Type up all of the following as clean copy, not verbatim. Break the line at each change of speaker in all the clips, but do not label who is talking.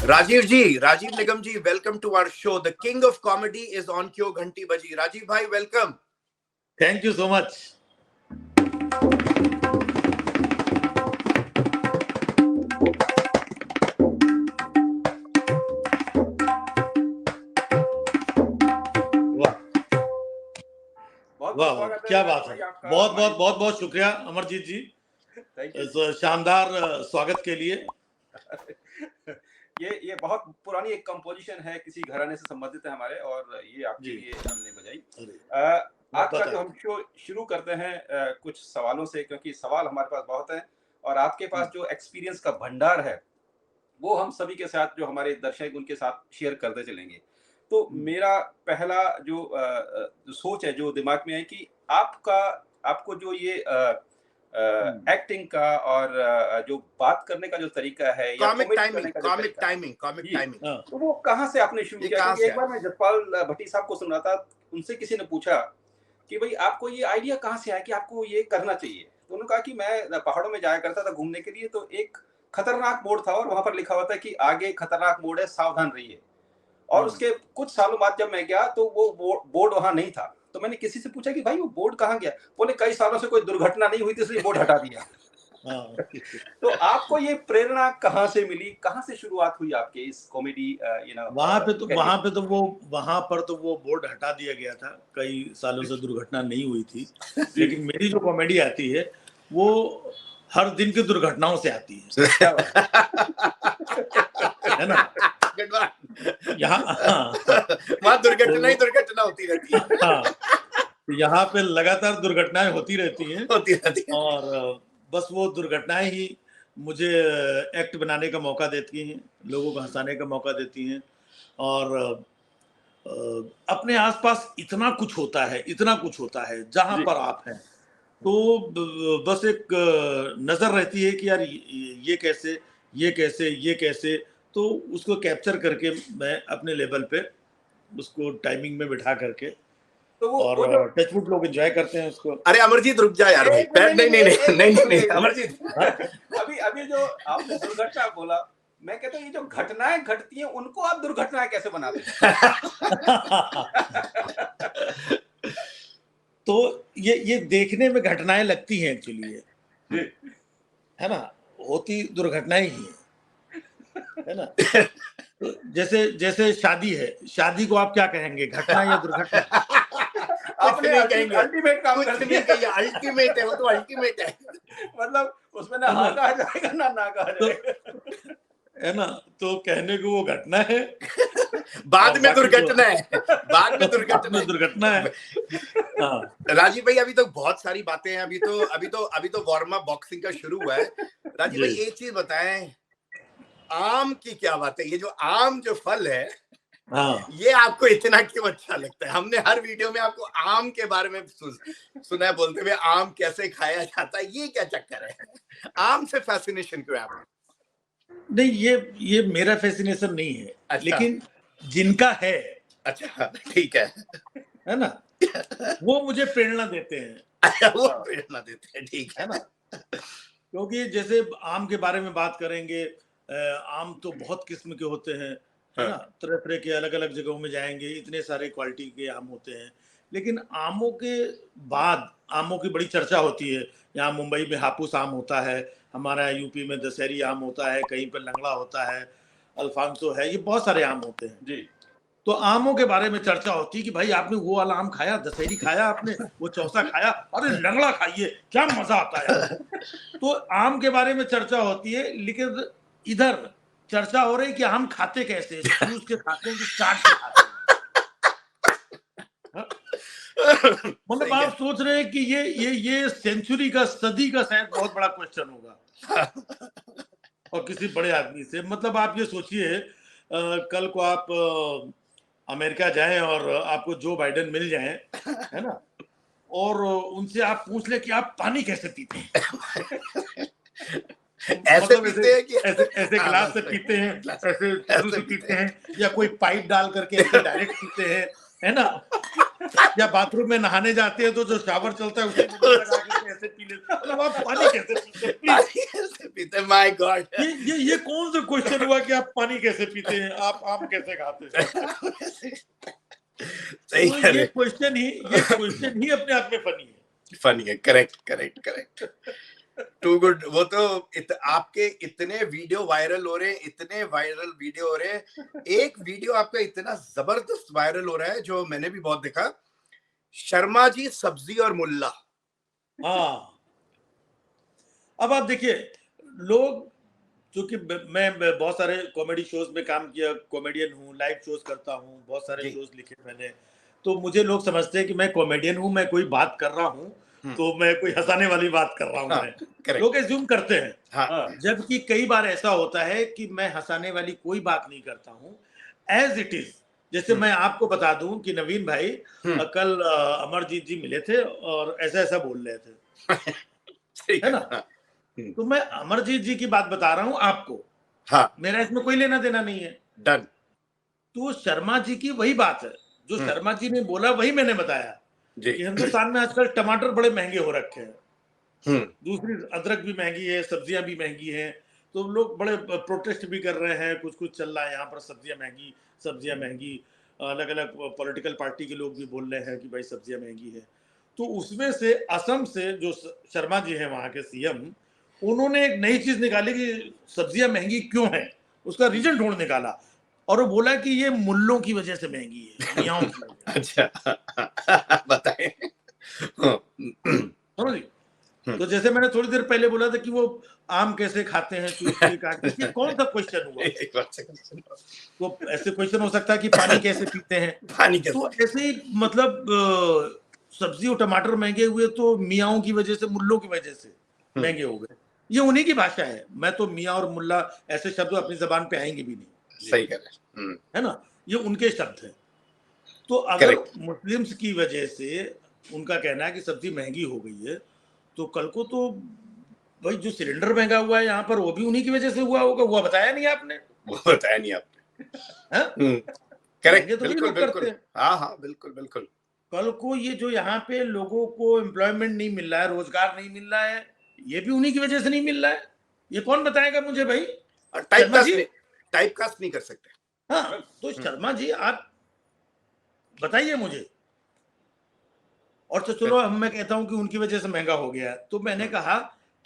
Rajiv Nigam ji, welcome to our show. The king of comedy is on Kyo Ghanti Baji. Rajiv bhai, welcome.
Thank you so much. वाह, क्या बात है। बहुत बहुत बहुत बहुत शुक्रिया अमरजीत जी इस शानदार स्वागत के लिए।
ये बहुत पुरानी एक कंपोजिशन है, किसी घराने से संबंधित है हमारे, और ये आपके लिए हमने बजाई। आज का जो हम शो शुरू करते हैं कुछ सवालों से, क्योंकि सवाल हमारे पास बहुत हैं और आपके पास जो एक्सपीरियंस का भंडार है वो हम सभी के साथ, जो हमारे दर्शक उनके साथ शेयर करते चलेंगे। तो मेरा पहला जो सोच है, जो दिमाग में है कि आपको जो ये एक्टिंग का और जो बात करने का जो तरीका है, या
कॉमिक टाइमिंग,
तो वो कहाँ से आपने शुरू किया? क्योंकि एक बार मैं जसपाल भट्टी साहब को सुना था, उनसे किसी ने पूछा कि भाई आपको ये आइडिया कहाँ से आया कि आपको ये करना चाहिए? तो उन्होंने कहा कि मैं पहाड़ों में जाया करता था घूमने के लिए, तो एक खतरनाक मोड़ था और वहां पर लिखा हुआ था कि आगे खतरनाक मोड़ है, सावधान रहिए। और उसके कुछ सालों बाद जब मैं गया तो वो बोर्ड वहां नहीं था। तो मैंने किसी से पूछा कि भाई वो बोर्ड कहाँ गया? बोले कई सालों से कोई दुर्घटना नहीं हुई थी इसलिए बोर्ड हटा दिया। तो आपको ये प्रेरणा कहाँ से मिली, कहाँ से शुरुआत हुई आपके इस कॉमेडी?
वहां पर तो वो बोर्ड हटा दिया गया था, कई सालों से दुर्घटना नहीं हुई थी। लेकिन मेरी जो कॉमेडी आती है वो हर दिन की दुर्घटनाओं से आती है ना। यहाँ
वहाँ दुर्घटना होती रहती है।
हाँ, यहाँ पे लगातार दुर्घटनाएं होती रहती हैं और बस वो दुर्घटनाएं ही मुझे एक्ट बनाने का मौका देती हैं, लोगों को हंसाने का मौका देती हैं। और अपने आसपास इतना कुछ होता है जहां पर आप हैं, तो बस एक नजर रहती है कि यार ये कैसे, तो उसको कैप्चर करके मैं अपने लेवल पे उसको टाइमिंग में बिठा करके,
तो
और टचवुड लोग एंजॉय करते हैं उसको।
अरे अमरजीत रुक जा यार भाई। नहीं अमरजीत,
अभी जो आपने दुर्घटना बोला, मैं कहता हूँ ये जो घटनाएं घटती हैं उनको आप दुर्घटनाएं कैसे बनाते
तो ये देखने में घटनाएं लगती हैं, एक्चुअली है ना, होती दुर्घटनाएं ही है ना। तो जैसे शादी है, शादी को आप क्या कहेंगे, घटना या दुर्घटना?
आपने अल्टीमेट काम कर दिया।
अल्टीमेट है वो, तो अल्टीमेट है।
मतलब उसमें ना हाँ कहा जाएगा ना कहा जाएगा,
है ना। तो कहने को वो घटना है,
बाद में दुर्घटना है। राजीव भाई, अभी तो बहुत सारी बातें हैं, अभी तो वार्म अप बॉक्सिंग का शुरू हुआ है। राजीव भाई एक चीज बताएं, आम की क्या बात है? ये जो आम जो फल है, ये आपको इतना क्यों अच्छा लगता है? हमने हर वीडियो में आपको आम के बारे में सुना है बोलते हुए, आम कैसे खाया जाता है, ये क्या चक्कर है? आम से फैसिनेशन क्यों है आपको?
नहीं, ये मेरा फैसिनेशन नहीं है। अच्छा। लेकिन जिनका है,
अच्छा ठीक
है ना, वो मुझे प्रेरणा देते हैं।
अच्छा, वो प्रेरणा देते हैं, ठीक
है ना। क्योंकि जैसे आम के बारे में बात करेंगे, आम तो बहुत किस्म के होते हैं, है ना, तरह तरह के, अलग अलग जगहों में जाएंगे, इतने सारे क्वालिटी के आम होते हैं। लेकिन आमों के बाद आमों की बड़ी चर्चा होती है। यहाँ मुंबई में हापुस आम होता है, हमारा यूपी में दशहरी आम होता है, कहीं पर लंगड़ा होता है, अल्फांसो है, ये बहुत सारे आम होते हैं
जी।
तो आमों के बारे में चर्चा होती है कि भाई आपने वो वाला आम खाया, दशहरी खाया आपने, वो चौसा खाया, अरे लंगड़ा खाइए, क्या मजा आता है। तो आम के बारे में चर्चा होती है, लेकिन इधर चर्चा हो रही कि आम खाते कैसे, जूस के खाते हैं कि चाट के खाते हैं। मतलब आप सोच रहे हैं कि ये सेंचुरी का, सदी का शायद बहुत बड़ा क्वेश्चन होगा और किसी बड़े आदमी से। मतलब आप ये सोचिए, कल को आप अमेरिका जाएं और आपको जो बाइडेन मिल जाएं, है ना, और उनसे आप पूछ ले कि आप पानी कैसे पीते हैं।
ऐसे पीते हैं कि
ऐसे गिलास से पीते हैं, ऐसे शुरू से पीते हैं, या कोई पाइप डाल करके ऐसे डायरेक्ट पीते हैं, है ना। या बाथरूम में नहाने जाते हैं तो जो शावर चलता है उसे लगा के ऐसे पी लेते हैं। मतलब आप पानी कैसे पीते हैं?
माय गॉड,
ये कौन सा क्वेश्चन हुआ कि आप पानी कैसे पीते हैं, आप आम कैसे खाते हैं?
सही
तो ये क्वेश्चन ही अपने आप में फनी है।
Correct too good. वो तो आपके इतने वीडियो वायरल हो रहे हैं, इतने वायरल वीडियो हो रहे हैं। एक वीडियो आपका इतना जबरदस्त वायरल हो रहा है जो मैंने भी बहुत देखा, शर्मा जी, सब्जी और मुल्ला।
हाँ, अब आप देखिए, लोग, क्योंकि मैं बहुत सारे कॉमेडी शोज में काम किया, कॉमेडियन हूँ, लाइव शोज करता हूँ, बहुत सारे शोज लिखे मैंने, तो मुझे लोग समझते हैं कि मैं कॉमेडियन हूँ, मैं कोई बात कर रहा हूँ तो मैं कोई हंसाने वाली बात कर रहा हूँ। मैं लोग एज्यूम करते हैं, जबकि कई बार ऐसा होता है कि मैं हंसाने वाली कोई बात नहीं करता हूँ, एज इट इज। जैसे मैं आपको बता दूं कि नवीन भाई कल अमरजीत जी मिले थे और ऐसा ऐसा बोल रहे थे, है ना? तो मैं अमरजीत जी की बात बता रहा हूं आपको, मेरा इसमें कोई लेना देना नहीं है।
डन।
तो शर्मा जी की वही बात है, जो शर्मा जी ने बोला वही मैंने बताया कि हिंदुस्तान में आजकल टमाटर बड़े महंगे हो रखे हैं, दूसरी अदरक भी महंगी है, सब्जियां भी महंगी हैं, तो लोग बड़े प्रोटेस्ट भी कर रहे हैं, कुछ कुछ चल रहा है यहाँ पर, सब्जियां महंगी, अलग अलग पॉलिटिकल पार्टी के लोग भी बोल रहे हैं कि भाई सब्जियां महंगी है। तो उसमें से असम से जो शर्मा जी हैं वहां के सीएम, उन्होंने एक नई चीज निकाली कि सब्जियां महंगी क्यों हैं, उसका रीजन ढूंढ निकाला, और वो बोला कि ये मुल्लों की वजह से महंगी है, मियाओं की वजह।
अच्छा, बताएं।
समझ? तो जैसे मैंने थोड़ी देर पहले बोला था कि वो आम कैसे खाते हैं, चूस के काट के, ये कौन सा क्वेश्चन हुआ? तो ऐसे क्वेश्चन हो सकता है कि पानी कैसे पीते हैं, तो ऐसे ही मतलब सब्जी और टमाटर महंगे हुए तो मियाओं की वजह से, मुल्लों की वजह से महंगे हो गए। ये उन्हीं की भाषा है, मैं तो मियाँ और मुल्ला ऐसे शब्द अपनी जबान पे आएंगे भी नहीं।
सही कह रहे हैं,
है ना? ये उनके शब्द हैं। तो अगर मुस्लिम्स की वजह से उनका कहना है कि सब्जी महंगी हो गई है, तो कल को तो भाई जो सिलेंडर महंगा हुआ है यहाँ पर, वो भी उन्हीं की वजह से हुआ होगा। वो बताया नहीं आपने?
वो बताया नहीं आपने। करेक्ट,
तो बिल्कुल करते हैं।
हाँ, बिल्कुल।
कल को ये जो यहाँ पे लोगों को एम्प्लॉयमेंट नहीं मिल रहा है, रोजगार नहीं मिल रहा है, ये भी उन्हीं की वजह से नहीं मिल रहा है। ये कौन बताएगा मुझे भाई?
टाइपकास्ट नहीं कर सकते।
हाँ, तो शर्मा जी आप बताइए मुझे। और तो चलो, मैं कहता हूं कि उनकी वजह से महंगा हो गया है, तो मैंने कहा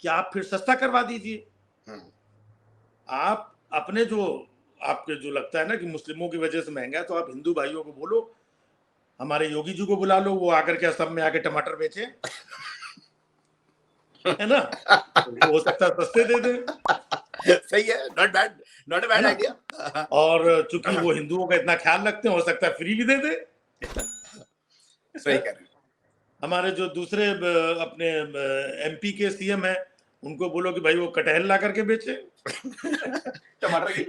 कि आप फिर सस्ता करवा दीजिए। आप अपने जो आपके जो लगता है ना कि मुस्लिमों की वजह से महंगा है, तो आप हिंदू भाइयों को बोलो, हमारे योगी जी को बुला लो, वो आकर के असम में आके टमाटर बेचे, है ना? तो हो सकता है सस्ते दे दें।
सही है, नॉट अ बैड आइडिया।
और चूंकि वो हिंदुओं का इतना ख्याल रखते हैं, हो सकता है फ्री भी दे दे।
सही कह रहे हैं।
हमारे जो दूसरे अपने एमपी के सीएम हैं, उनको बोलो कि भाई वो कटहल ला करके बेचे।
टमाटर की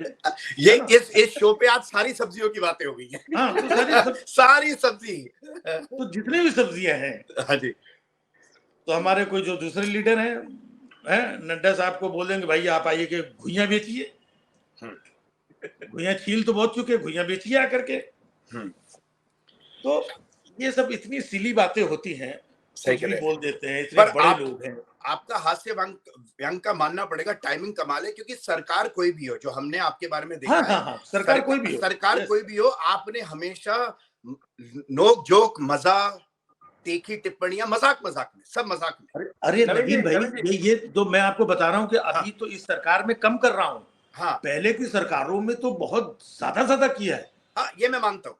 ये इस शो पे आज सारी सब्जियों की बातें हो गई हैं।
हाँ, तो
सारी सब्जी,
तो जितनी भी सब्जियां हैं।
हाँ जी।
तो हमारे कोई जो दूसरे लीडर हैं, नड्डा साहब को बोल देंगे भाई आप आइए कि घुइयां बेचिए, घुइयां छील तो बहुत चुके, घुइयां बेचिए आकर के। तो ये सब इतनी सिली बातें होती हैं, कुछ भी बोल देते हैं, इतने बड़े लोग हैं।
आपका हास्य व्यंग का मानना पड़ेगा, टाइमिंग कमाल है, क्योंकि सरकार कोई भी हो, जो हमने आपके बारे में देखा है,
सरकार
कोई भी हो, आपने हमेशा नोक जोक, मजा, तीखी टिप्पणियां, मजाक में, सब मजाक में।
अरे नवीन भाई, ये तो मैं आपको बता रहा हूँ कि अभी तो इस सरकार में कम कर रहा हूँ। हाँ, पहले की सरकारों में तो बहुत ज्यादा किया है।
हाँ, ये मैं मानता हूँ।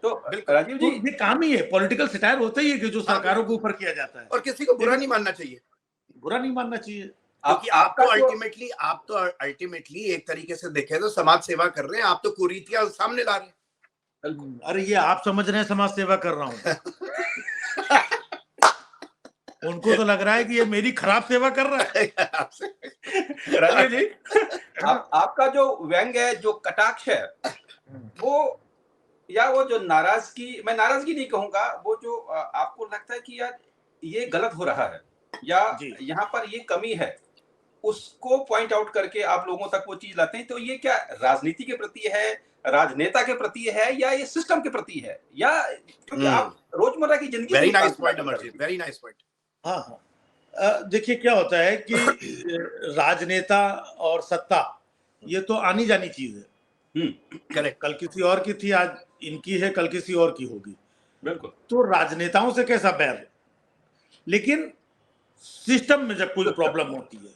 तो राजीव जी,
ये काम ही है, पॉलिटिकल सटायर होता ही है कि जो सरकारों के ऊपर किया जाता है,
और किसी को बुरा नहीं मानना चाहिए, क्योंकि आप तो अल्टीमेटली एक तरीके से देखें तो समाज सेवा कर रहे हैं, आप तो कुरीतियां सामने ला रहे हैं।
अरे ये आप समझ रहे हैं समाज सेवा कर रहा हूँ। उनको तो लग रहा है कि ये मेरी खराब सेवा कर रहा है।
राजीव जी, आपका जो व्यंग है, जो कटाक्ष है, वो या वो जो नाराजगी, मैं नाराजगी नहीं कहूंगा, वो जो आपको लगता है कि यार ये गलत हो रहा है या यहाँ पर ये कमी है, उसको पॉइंट आउट करके आप लोगों तक वो चीज लाते हैं, तो ये क्या राजनीति के प्रति है, राजनेता के प्रति है या ये सिस्टम के प्रति है, या क्योंकि आप रोजमर्रा की जिंदगी
very nice point Amarjeet, very nice point.
हाँ, देखिए क्या होता है कि राजनेता और सत्ता ये तो आनी जानी चीज है।
करेक्ट।
कल किसी और की थी, आज इनकी है, कल किसी और की होगी।
बिल्कुल।
तो राजनेताओं से कैसा बैर है, लेकिन सिस्टम में जब कोई प्रॉब्लम होती है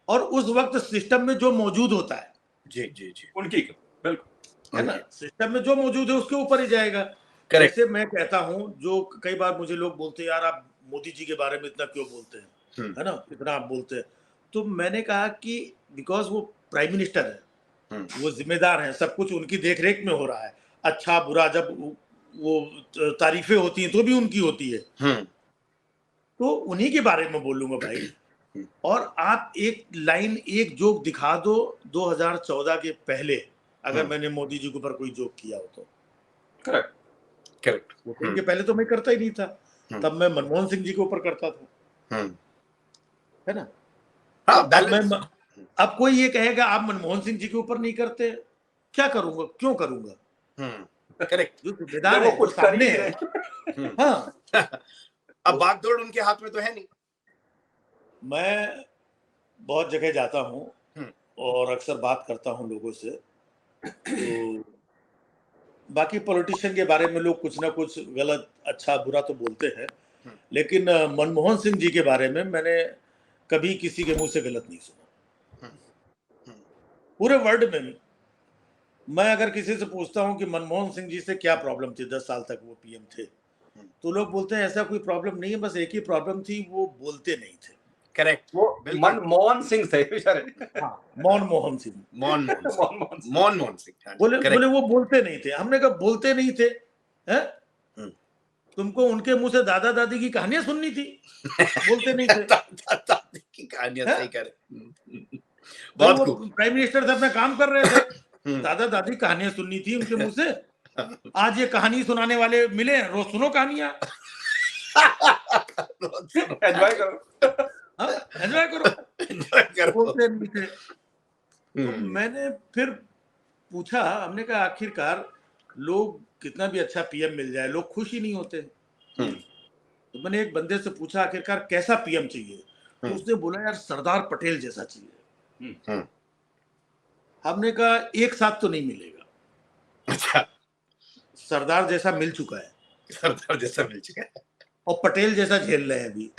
और उस वक्त सिस्टम में जो मौजूद होता है,
जी जी जी,
उनकी बिल्कुल
है ना, सिस्टम में जो मौजूद है उसके ऊपर ही जाएगा। जैसे मैं कहता हूं, जो कई बार मुझे लोग बोलते हैं यार आप मोदी जी के बारे में इतना क्यों बोलते हैं, है ना, इतना आप बोलते हैं। तो मैंने कहा कि बिकॉज वो प्राइम मिनिस्टर है, वो जिम्मेदार हैं, सब कुछ उनकी देखरेख में हो रहा है। अच्छा बुरा जब वो तारीफें होती हैं तो भी उनकी होती है, तो उन्हीं के बारे में बोलूंगा भाई। और आप एक लाइन, एक जोक दिखा दो 2014 के पहले, अगर मैंने मोदी जी के ऊपर कोई जोक किया हो तो।
Correct
correct.
उनके पहले तो मैं करता ही नहीं था, तब मैं मनमोहन सिंह जी के ऊपर करता था, है ना। अब कोई ये कहेगा आप मनमोहन सिंह जी के ऊपर नहीं करते, क्या करूंगा, क्यों करूंगा।
करेक्ट।
जो जिम्मेदार है वो सामने है। हाँ,
अब बागडोर उनके हाथ में तो है नहीं।
मैं बहुत जगह जाता हूँ और अक्सर बात करता हूँ लोगों से, तो बाकी पॉलिटिशियन के बारे में लोग कुछ ना कुछ गलत अच्छा बुरा तो बोलते हैं, लेकिन मनमोहन सिंह जी के बारे में मैंने कभी किसी के मुंह से गलत नहीं सुना। पूरे वर्ल्ड में मैं अगर किसी से पूछता हूं कि मनमोहन सिंह जी से क्या प्रॉब्लम थी, 10 साल तक वो पीएम थे, तो लोग बोलते हैं ऐसा कोई प्रॉब्लम नहीं है, बस एक ही प्रॉब्लम थी, वो बोलते नहीं थे।
करेक्ट,
वो मनमोहन सिंह थे बेचारे।
मनमोहन सिंह,
मनमोहन सिंह
बोले वो बोलते नहीं थे। हमने कहा बोलते नहीं थे, हैं? तुमको उनके मुंह से दादा दादी की कहानियां सुननी थी, बोलते नहीं थे।
दादी की कहानियां सही कर, बहुत खूब।
प्राइम मिनिस्टर से अपना काम कर रहे थे, दादा दादी कहानियां सुननी थी उनके मुंह से। आज ये कहानी सुनाने वाले मिले, रोज सुनो कहानियां,
एंजॉय करो,
एंजॉय करो, बोलते नहीं थे। तो मैंने फिर पूछा, हमने कहा आखिरकार लोग कितना भी अच्छा पीएम मिल जाए, लोग खुश ही नहीं होते। तो मैंने एक बंदे से पूछा आखिरकार कैसा पीएम चाहिए, तो उसने बोला यार सरदार पटेल जैसा चाहिए। हमने कहा एक साथ तो नहीं मिलेगा।
अच्छा,
सरदार जैसा मिल चुका है,
सरदार जैसा मिल चुका है,
और पटेल जैसा झेल रहे हैं अभी।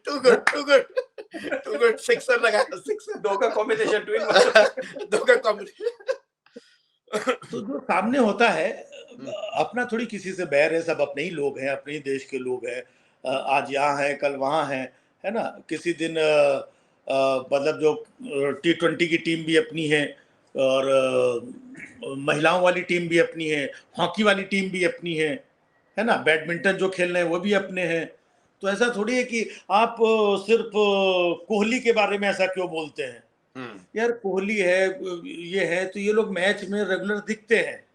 टू गुड, सिक्सर लगा, सिक्सर,
दो का कॉम्बिनेशन,
दो का कॉम्बिनेशन। तो जो सामने होता है, अपना थोड़ी किसी से बैर है, सब अपने ही लोग हैं, अपने ही देश के लोग हैं। आज यहाँ है, कल वहाँ है ना। किसी दिन मतलब जो T20 की टीम भी अपनी है, और महिलाओं वाली टीम भी अपनी है, हॉकी वाली टीम भी अपनी है ना, बैडमिंटन जो खेल रहे हैं वो भी अपने हैं। तो ऐसा थोड़ी है कि आप सिर्फ कोहली के बारे में ऐसा क्यों बोलते हैं। यार कोहली है, ये है, तो ये लोग मैच में रेगुलर दिखते हैं।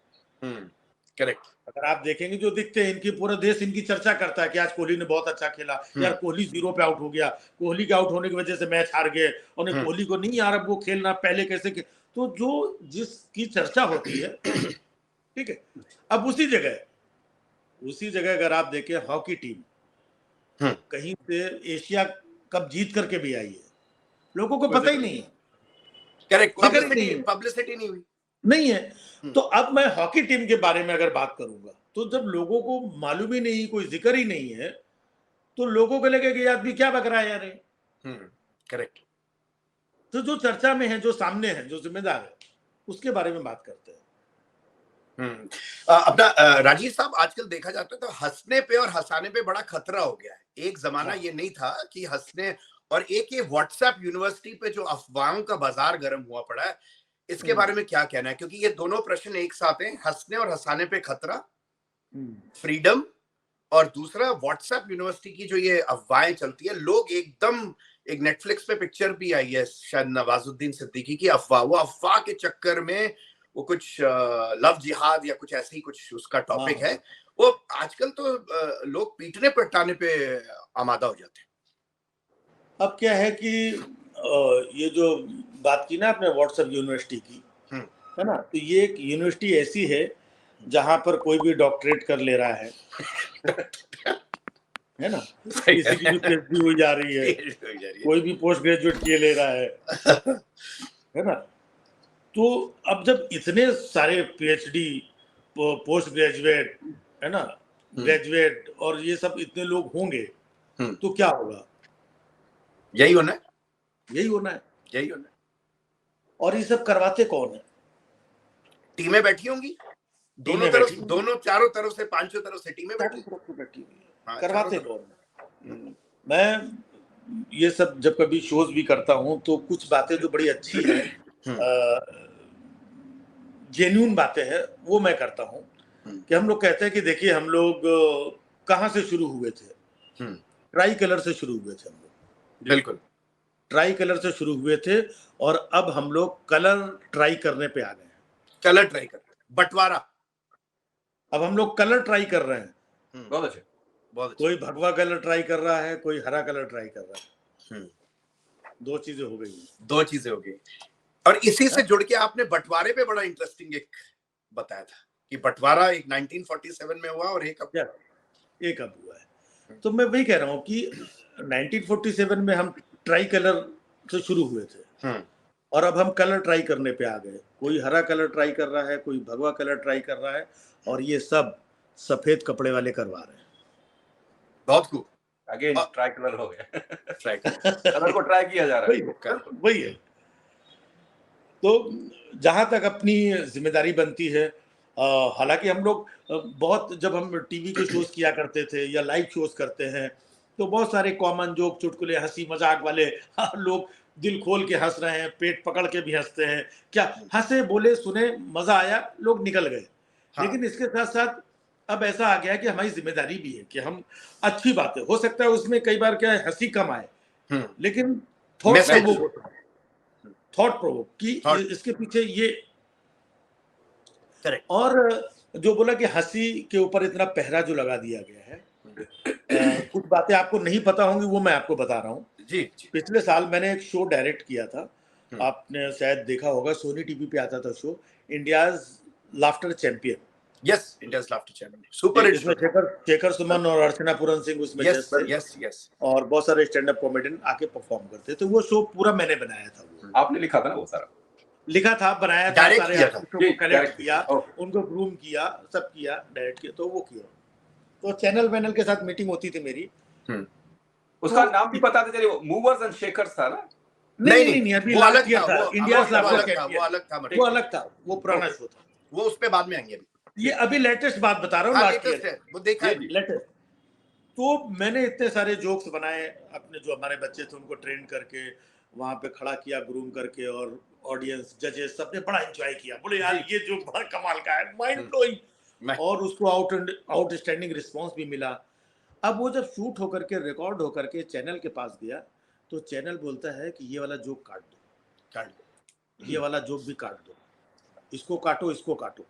करेक्ट।
अगर आप देखेंगे जो दिखते हैं, इनकी पूरा देश इनकी चर्चा करता है कि आज कोहली ने बहुत अच्छा खेला, यार कोहली 0 पे आउट हो गया, कोहली के आउट होने की वजह से मैच हार गए, और कोहली को नहीं यार अब वो खेलना, पहले कैसे तो जो जिसकी चर्चा होती है, ठीक है। अब उसी जगह अगर आप देखें, हॉकी टीम कहीं से एशिया कप जीत करके भी आई है, लोगों को पता ही नहीं है।
करेक्ट, पब्लिसिटी नहीं है।
तो अब मैं हॉकी टीम के बारे में अगर बात करूंगा, तो जब लोगों को मालूम ही नहीं, कोई जिक्र ही नहीं है, तो लोगों को लगेगा कि आदमी क्या बक रहा है यार।
करेक्ट।
तो जो चर्चा में है, जो सामने है, जो जिम्मेदार है, उसके बारे में बात करते हैं।
अपना राजीव साहब, आजकल देखा जाता है तो हंसने पे और हंसाने पे बड़ा खतरा हो गया है। एक जमाना ये नहीं था कि हंसने, और एक ये व्हाट्सएप यूनिवर्सिटी पे जो अफवाहों का बाजार गर्म हुआ पड़ा है, इसके बारे में क्या कहना है? क्योंकि ये दोनों प्रश्न एक साथ हैं, हंसने और हंसाने पे खतरा, फ्रीडम, और दूसरा व्हाट्सएप यूनिवर्सिटी की जो ये अफवाहें चलती है। लोग एकदम, एक नेटफ्लिक्स पे पिक्चर भी आई है शायद नवाजुद्दीन सिद्दीकी की, अफवाह, वो अफवाह के चक्कर में वो कुछ लव जिहाद या कुछ ऐसे ही कुछ उसका टॉपिक है, वो आजकल तो लोग पीटने पटाने पे आमादा हो जाते हैं।
अब क्या है कि ये जो बात की ना आपने व्हाट्सएप यूनिवर्सिटी की, है ना, तो ये एक यूनिवर्सिटी ऐसी है जहां पर कोई भी डॉक्टरेट कर ले रहा है ना, किसी की भी पीएचडी हो जा रही है, कोई भी पोस्ट ग्रेजुएट किए ले रहा है ना। तो अब जब इतने सारे पीएचडी, पोस्ट ग्रेजुएट, है ना, ग्रेजुएट और ये सब इतने लोग होंगे तो क्या होगा?
यही होना है,
यही होना है,
यही होना है।
और ये सब करवाते कौन है?
टीमें बैठी होंगी दोनों तरफ, दोनों चारों तरफ से, पांचों तरफ से टीमें बैठी
हुई है। करवाते कौन है? मैं ये सब जब कभी शोज भी करता हूँ तो कुछ बातें जो बड़ी अच्छी है, जेन्युइन बातें हैं, वो मैं करता हूँ। कि हम लोग कहते हैं कि देखिए हम लोग कहाँ से शुरू हुए थे? ट्राई कलर से शुरू हुए थे हम लोग।
बिल्कुल,
ट्राई कलर से शुरू हुए थे और अब हम लोग कलर ट्राई करने पे आ गए हैं।
कलर ट्राई कर, बंटवारा,
अब हम लोग कलर ट्राई कर रहे हैं।
बहुत अच्छे, बहुत अच्छे।
कोई भगवा कलर ट्राई कर रहा है, कोई हरा कलर ट्राई कर रहा है। दो चीजें हो गई,
दो चीजें हो गई। और इसी से जुड़ के आपने बंटवारे पे बड़ा इंटरेस्टिंग एक बताया था कि बंटवारा एक 1947 में हुआ और एक अब
हुआ है। तो मैं वही कह रहा हूँ कि 1947 में हम ट्राई कलर से शुरू हुए थे और अब हम कलर ट्राई करने पे आ गए। कोई हरा कलर ट्राई कर रहा है, कोई भगवा कलर ट्राई कर रहा है, और ये सब सफेद कपड़े वाले करवा रहे हैं।
बहुत खूब,
अगेन ट्राई कलर हो गया। ट्राई कलर को ट्राई किया जा रहा है,
वही है। तो जहां तक अपनी जिम्मेदारी बनती है, हालांकि हम लोग बहुत, जब हम टीवी के शोज किया करते थे या लाइव शोज करते हैं तो बहुत सारे कॉमन जोक, चुटकुले, हंसी मजाक वाले लोग दिल खोल के हंस रहे हैं, पेट पकड़ के भी हंसते हैं, क्या हंसे, बोले, सुने, मजा आया, लोग निकल गए। लेकिन इसके साथ साथ अब ऐसा आ गया है कि हमारी जिम्मेदारी भी है कि हम अच्छी बातें, हो सकता है उसमें कई बार क्या है, हंसी कम आए, लेकिन थॉट प्रोवोक की इसके पीछे ये करेक्ट। और जो बोला कि हंसी के ऊपर इतना पहरा जो लगा दिया गया है, कुछ बातें आपको नहीं पता होंगी, वो मैं आपको बता रहा हूँ।
जी।
पिछले साल मैंने एक शो डायरेक्ट किया था, आपने शायद देखा होगा, सोनी टीवी पे आता था शो, India's laughter champion.
Yes, India's laughter champion, super hit.
Shekhar Suman और अर्चना पूरन सिंह उसमें
यस,
और बहुत सारे स्टैंड अप कॉमेडियन आके परफॉर्म करते। तो वो शो पूरा मैंने बनाया था। वो
आपने लिखा था ना? वो सारा
लिखा था, बनाया था, सारे आर्टिस्टों को कलेक्ट किया, उनको ग्रूम किया, सब किया, डायरेक्ट किया, तो वो किया। तो चैनल के साथ मीटिंग होती थी मेरी।
उसका नाम भी पता था, चलिए, मूवर्स एंड शेकर्स था ना?
नहीं, अभी
वो अलग था,
इंडियाज लाफ्टर
चैंपियन, वो अलग था,
वो पुराना शो था,
वो उस पे बाद में आएंगे।
ये अभी लेटेस्ट बात बता रहा हूँ,
लेटेस्ट है, वो देखा है
लेटेस्ट। तो मैंने इतने सारे जोक्स बनाए, अपने जो हमारे बच्चे थे उनको ट्रेन करके वहां पे खड़ा किया, ग्रूम करके, और ऑडियंस, जजेस, सबने बड़ा एंजॉय किया, बोले यार ये जो बड़ा कमाल का है, माइंड ब्लोइंग, और उसको आउटस्टैंडिंग रिस्पांस भी मिला। अब वो जब शूट होकर के, रिकॉर्ड होकर के चैनल के पास गया तो चैनल बोलता है कि ये वाला जोक काट दो, ये वाला जोक भी काट दो, इसको काटो, इसको काटो।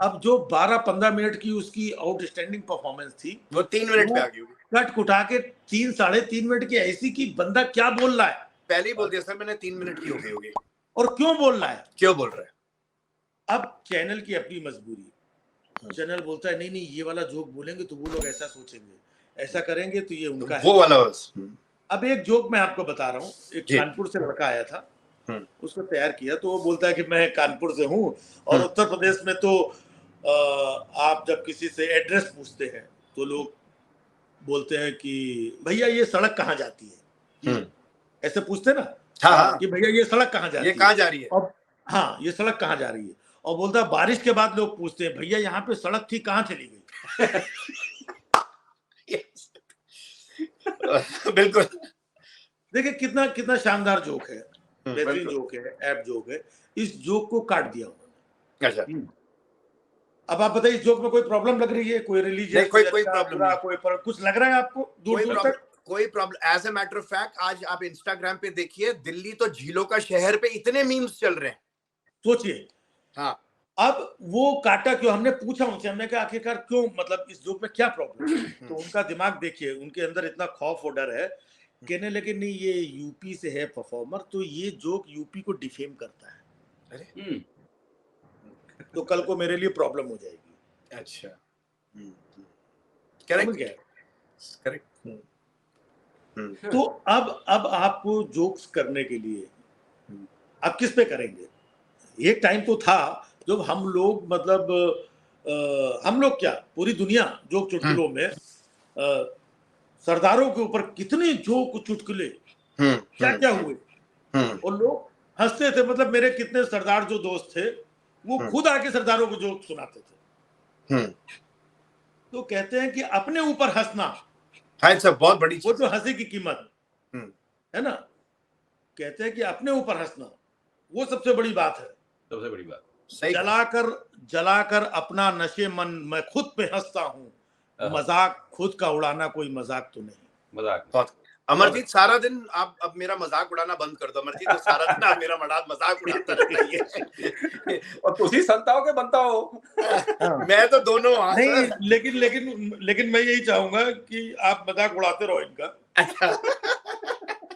अब जो 12-15 मिनट की उसकी आउटस्टैंडिंग परफॉर्मेंस थी,
वो 3 मिनट पे आ गई,
कट कुटा के 3-3.5 मिनट की ऐसी कि बंदा क्या बोल रहा है,
पहले ही बोल दिया सर मैंने 3 मिनट की हो गई होगी,
और क्यों बोल रहा है,
क्यों बोल रहा है।
अब चैनल की अपनी मजबूरी, चैनल बोलता है नहीं ये वाला जोक बोलेंगे तो वो लोग ऐसा सोचेंगे, ऐसा करेंगे तो ये उनका
वो वाला।
अब एक जोक मैं आपको बता रहा हूँ, एक कानपुर से लड़का आया था, उसको तैयार किया, तो वो बोलता है कि मैं कानपुर से हूँ, और उत्तर प्रदेश में तो आप जब किसी से एड्रेस पूछते हैं तो लोग बोलते हैं कि भैया ये सड़क कहाँ जाती है, ऐसे पूछते ना, कि भैया ये सड़क कहाँ जाती है,
ये कहाँ जा रही है,
और हाँ ये सड़क कहाँ जा रही है, और बोलता है बारिश के बाद लोग पूछते हैं भैया यहाँ पे सड़क थी कहाँ चली गई।
बिल्कुल,
देखिए कितना शानदार जोक है, बेहतरीन जोक है, ऐप जोक है। इस जोक को काट दिया उन्होंने।
अच्छा,
अब आप बताइए, इस जोक में कोई प्रॉब्लम लग रही है, कोई रिलीजियस,
कोई प्रॉब्लम नहीं,
कोई कुछ लग रहा है आपको दूर तक?
कोई problem. As a matter of fact, आज आप इंस्टाग्राम पे देखिए, दिल्ली तो झीलों का शहर पे इतने मीम्स चल रहे हैं,
सोचिए।
हाँ,
अब वो काटा क्यों, हमने पूछा उनसे, हमने कहा आखिरकार क्यों, मतलब इस जोक में क्या प्रॉब्लम है? तो उनका दिमाग देखिए, उनके अंदर इतना खौफ और डर है कहने लगे नहीं ये यूपी से है परफॉर्मर, तो ये जोक यूपी को डिफेम करता है।
अरे
तो कल को मेरे लिए प्रॉब्लम हो जाएगी।
अच्छा,
समझ
करेक्ट
गए?
करेक्ट।
तो अब आपको जोक्स करने के लिए आप किस पे करेंगे? एक टाइम तो था जब हम लोग मतलब हम लोग क्या पूरी दुनिया जोक चुटकुलों में सरदारों के ऊपर कितने जोक चुटकुले क्या क्या हुए और लोग हंसते थे। मतलब मेरे कितने सरदार जो दोस्त थे वो खुद आके सरदारों को जोक सुनाते थे। तो कहते हैं कि अपने ऊपर हंसना
बहुत बड़ी
वो तो हंसी की कीमत है ना। कहते हैं कि अपने ऊपर हंसना वो सबसे बड़ी बात है,
सबसे बड़ी बात।
जलाकर अपना नशे मन मैं खुद पे हंसता हूँ, मजाक खुद का उड़ाना कोई मजाक तो नहीं।
मजाक। अमरजीत सारा दिन आप अब मेरा मजाक उड़ाना बंद कर दो अमरजीत, तो सारा दिन आप मेरा मजाक उड़ाता रहता है।
और तुसी संताओं के बनता हो।
मैं तो दोनों
नहीं, लेकिन मैं यही चाहूंगा कि आप मजाक उड़ाते रहो इनका,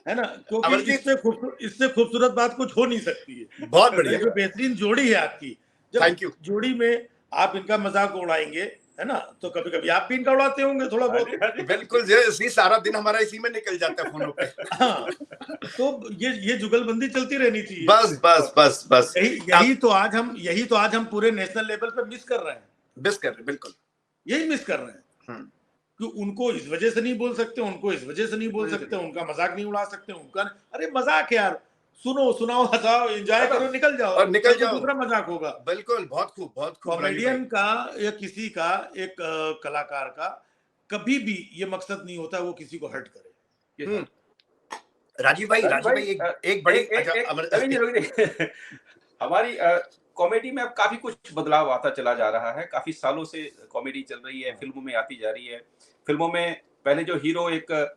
है ना, क्योंकि इससे खूबसूरत बात कुछ हो नहीं सकती है।
बहुत बढ़िया,
जो बेहतरीन जोड़ी है आपकी,
थैंक यू।
जोड़ी में आप इनका मजाक उड़ाएंगे, है ना, तो कभी कभी आप भी इनका उड़ाते होंगे थोड़ा बहुत।
बिल्कुल, इसी सारा दिन हमारा इसी में निकल जाता है फोनों पे।
हाँ, तो ये जुगलबंदी चलती रहनी चाहिए।
बस बस बस बस
यही तो आज हम पूरे नेशनल लेवल पे मिस कर रहे हैं।
बिल्कुल
यही मिस कर रहे हैं कि उनको इस वजह से नहीं बोल सकते, उनको इस वजह से नहीं बोल सकते, उनका मजाक नहीं उड़ा सकते, उनका अरे मजाक यार, सुनाओ, हंसाओ, एंजॉय करो, निकल जाओ,
और निकल जाओ,
दूसरा मजाक होगा।
बिल्कुल, बहुत खूब।
कॉमेडियन का या किसी का एक कलाकार का कभी भी ये मकसद नहीं होता वो किसी को हर्ट करे।
राजीव भाई एक बड़ी
हमारी कॉमेडी में अब काफी कुछ बदलाव आता चला जा रहा है। काफी सालों से कॉमेडी चल रही है, फिल्मों में आती जा रही है। फिल्मों में पहले जो हीरो एक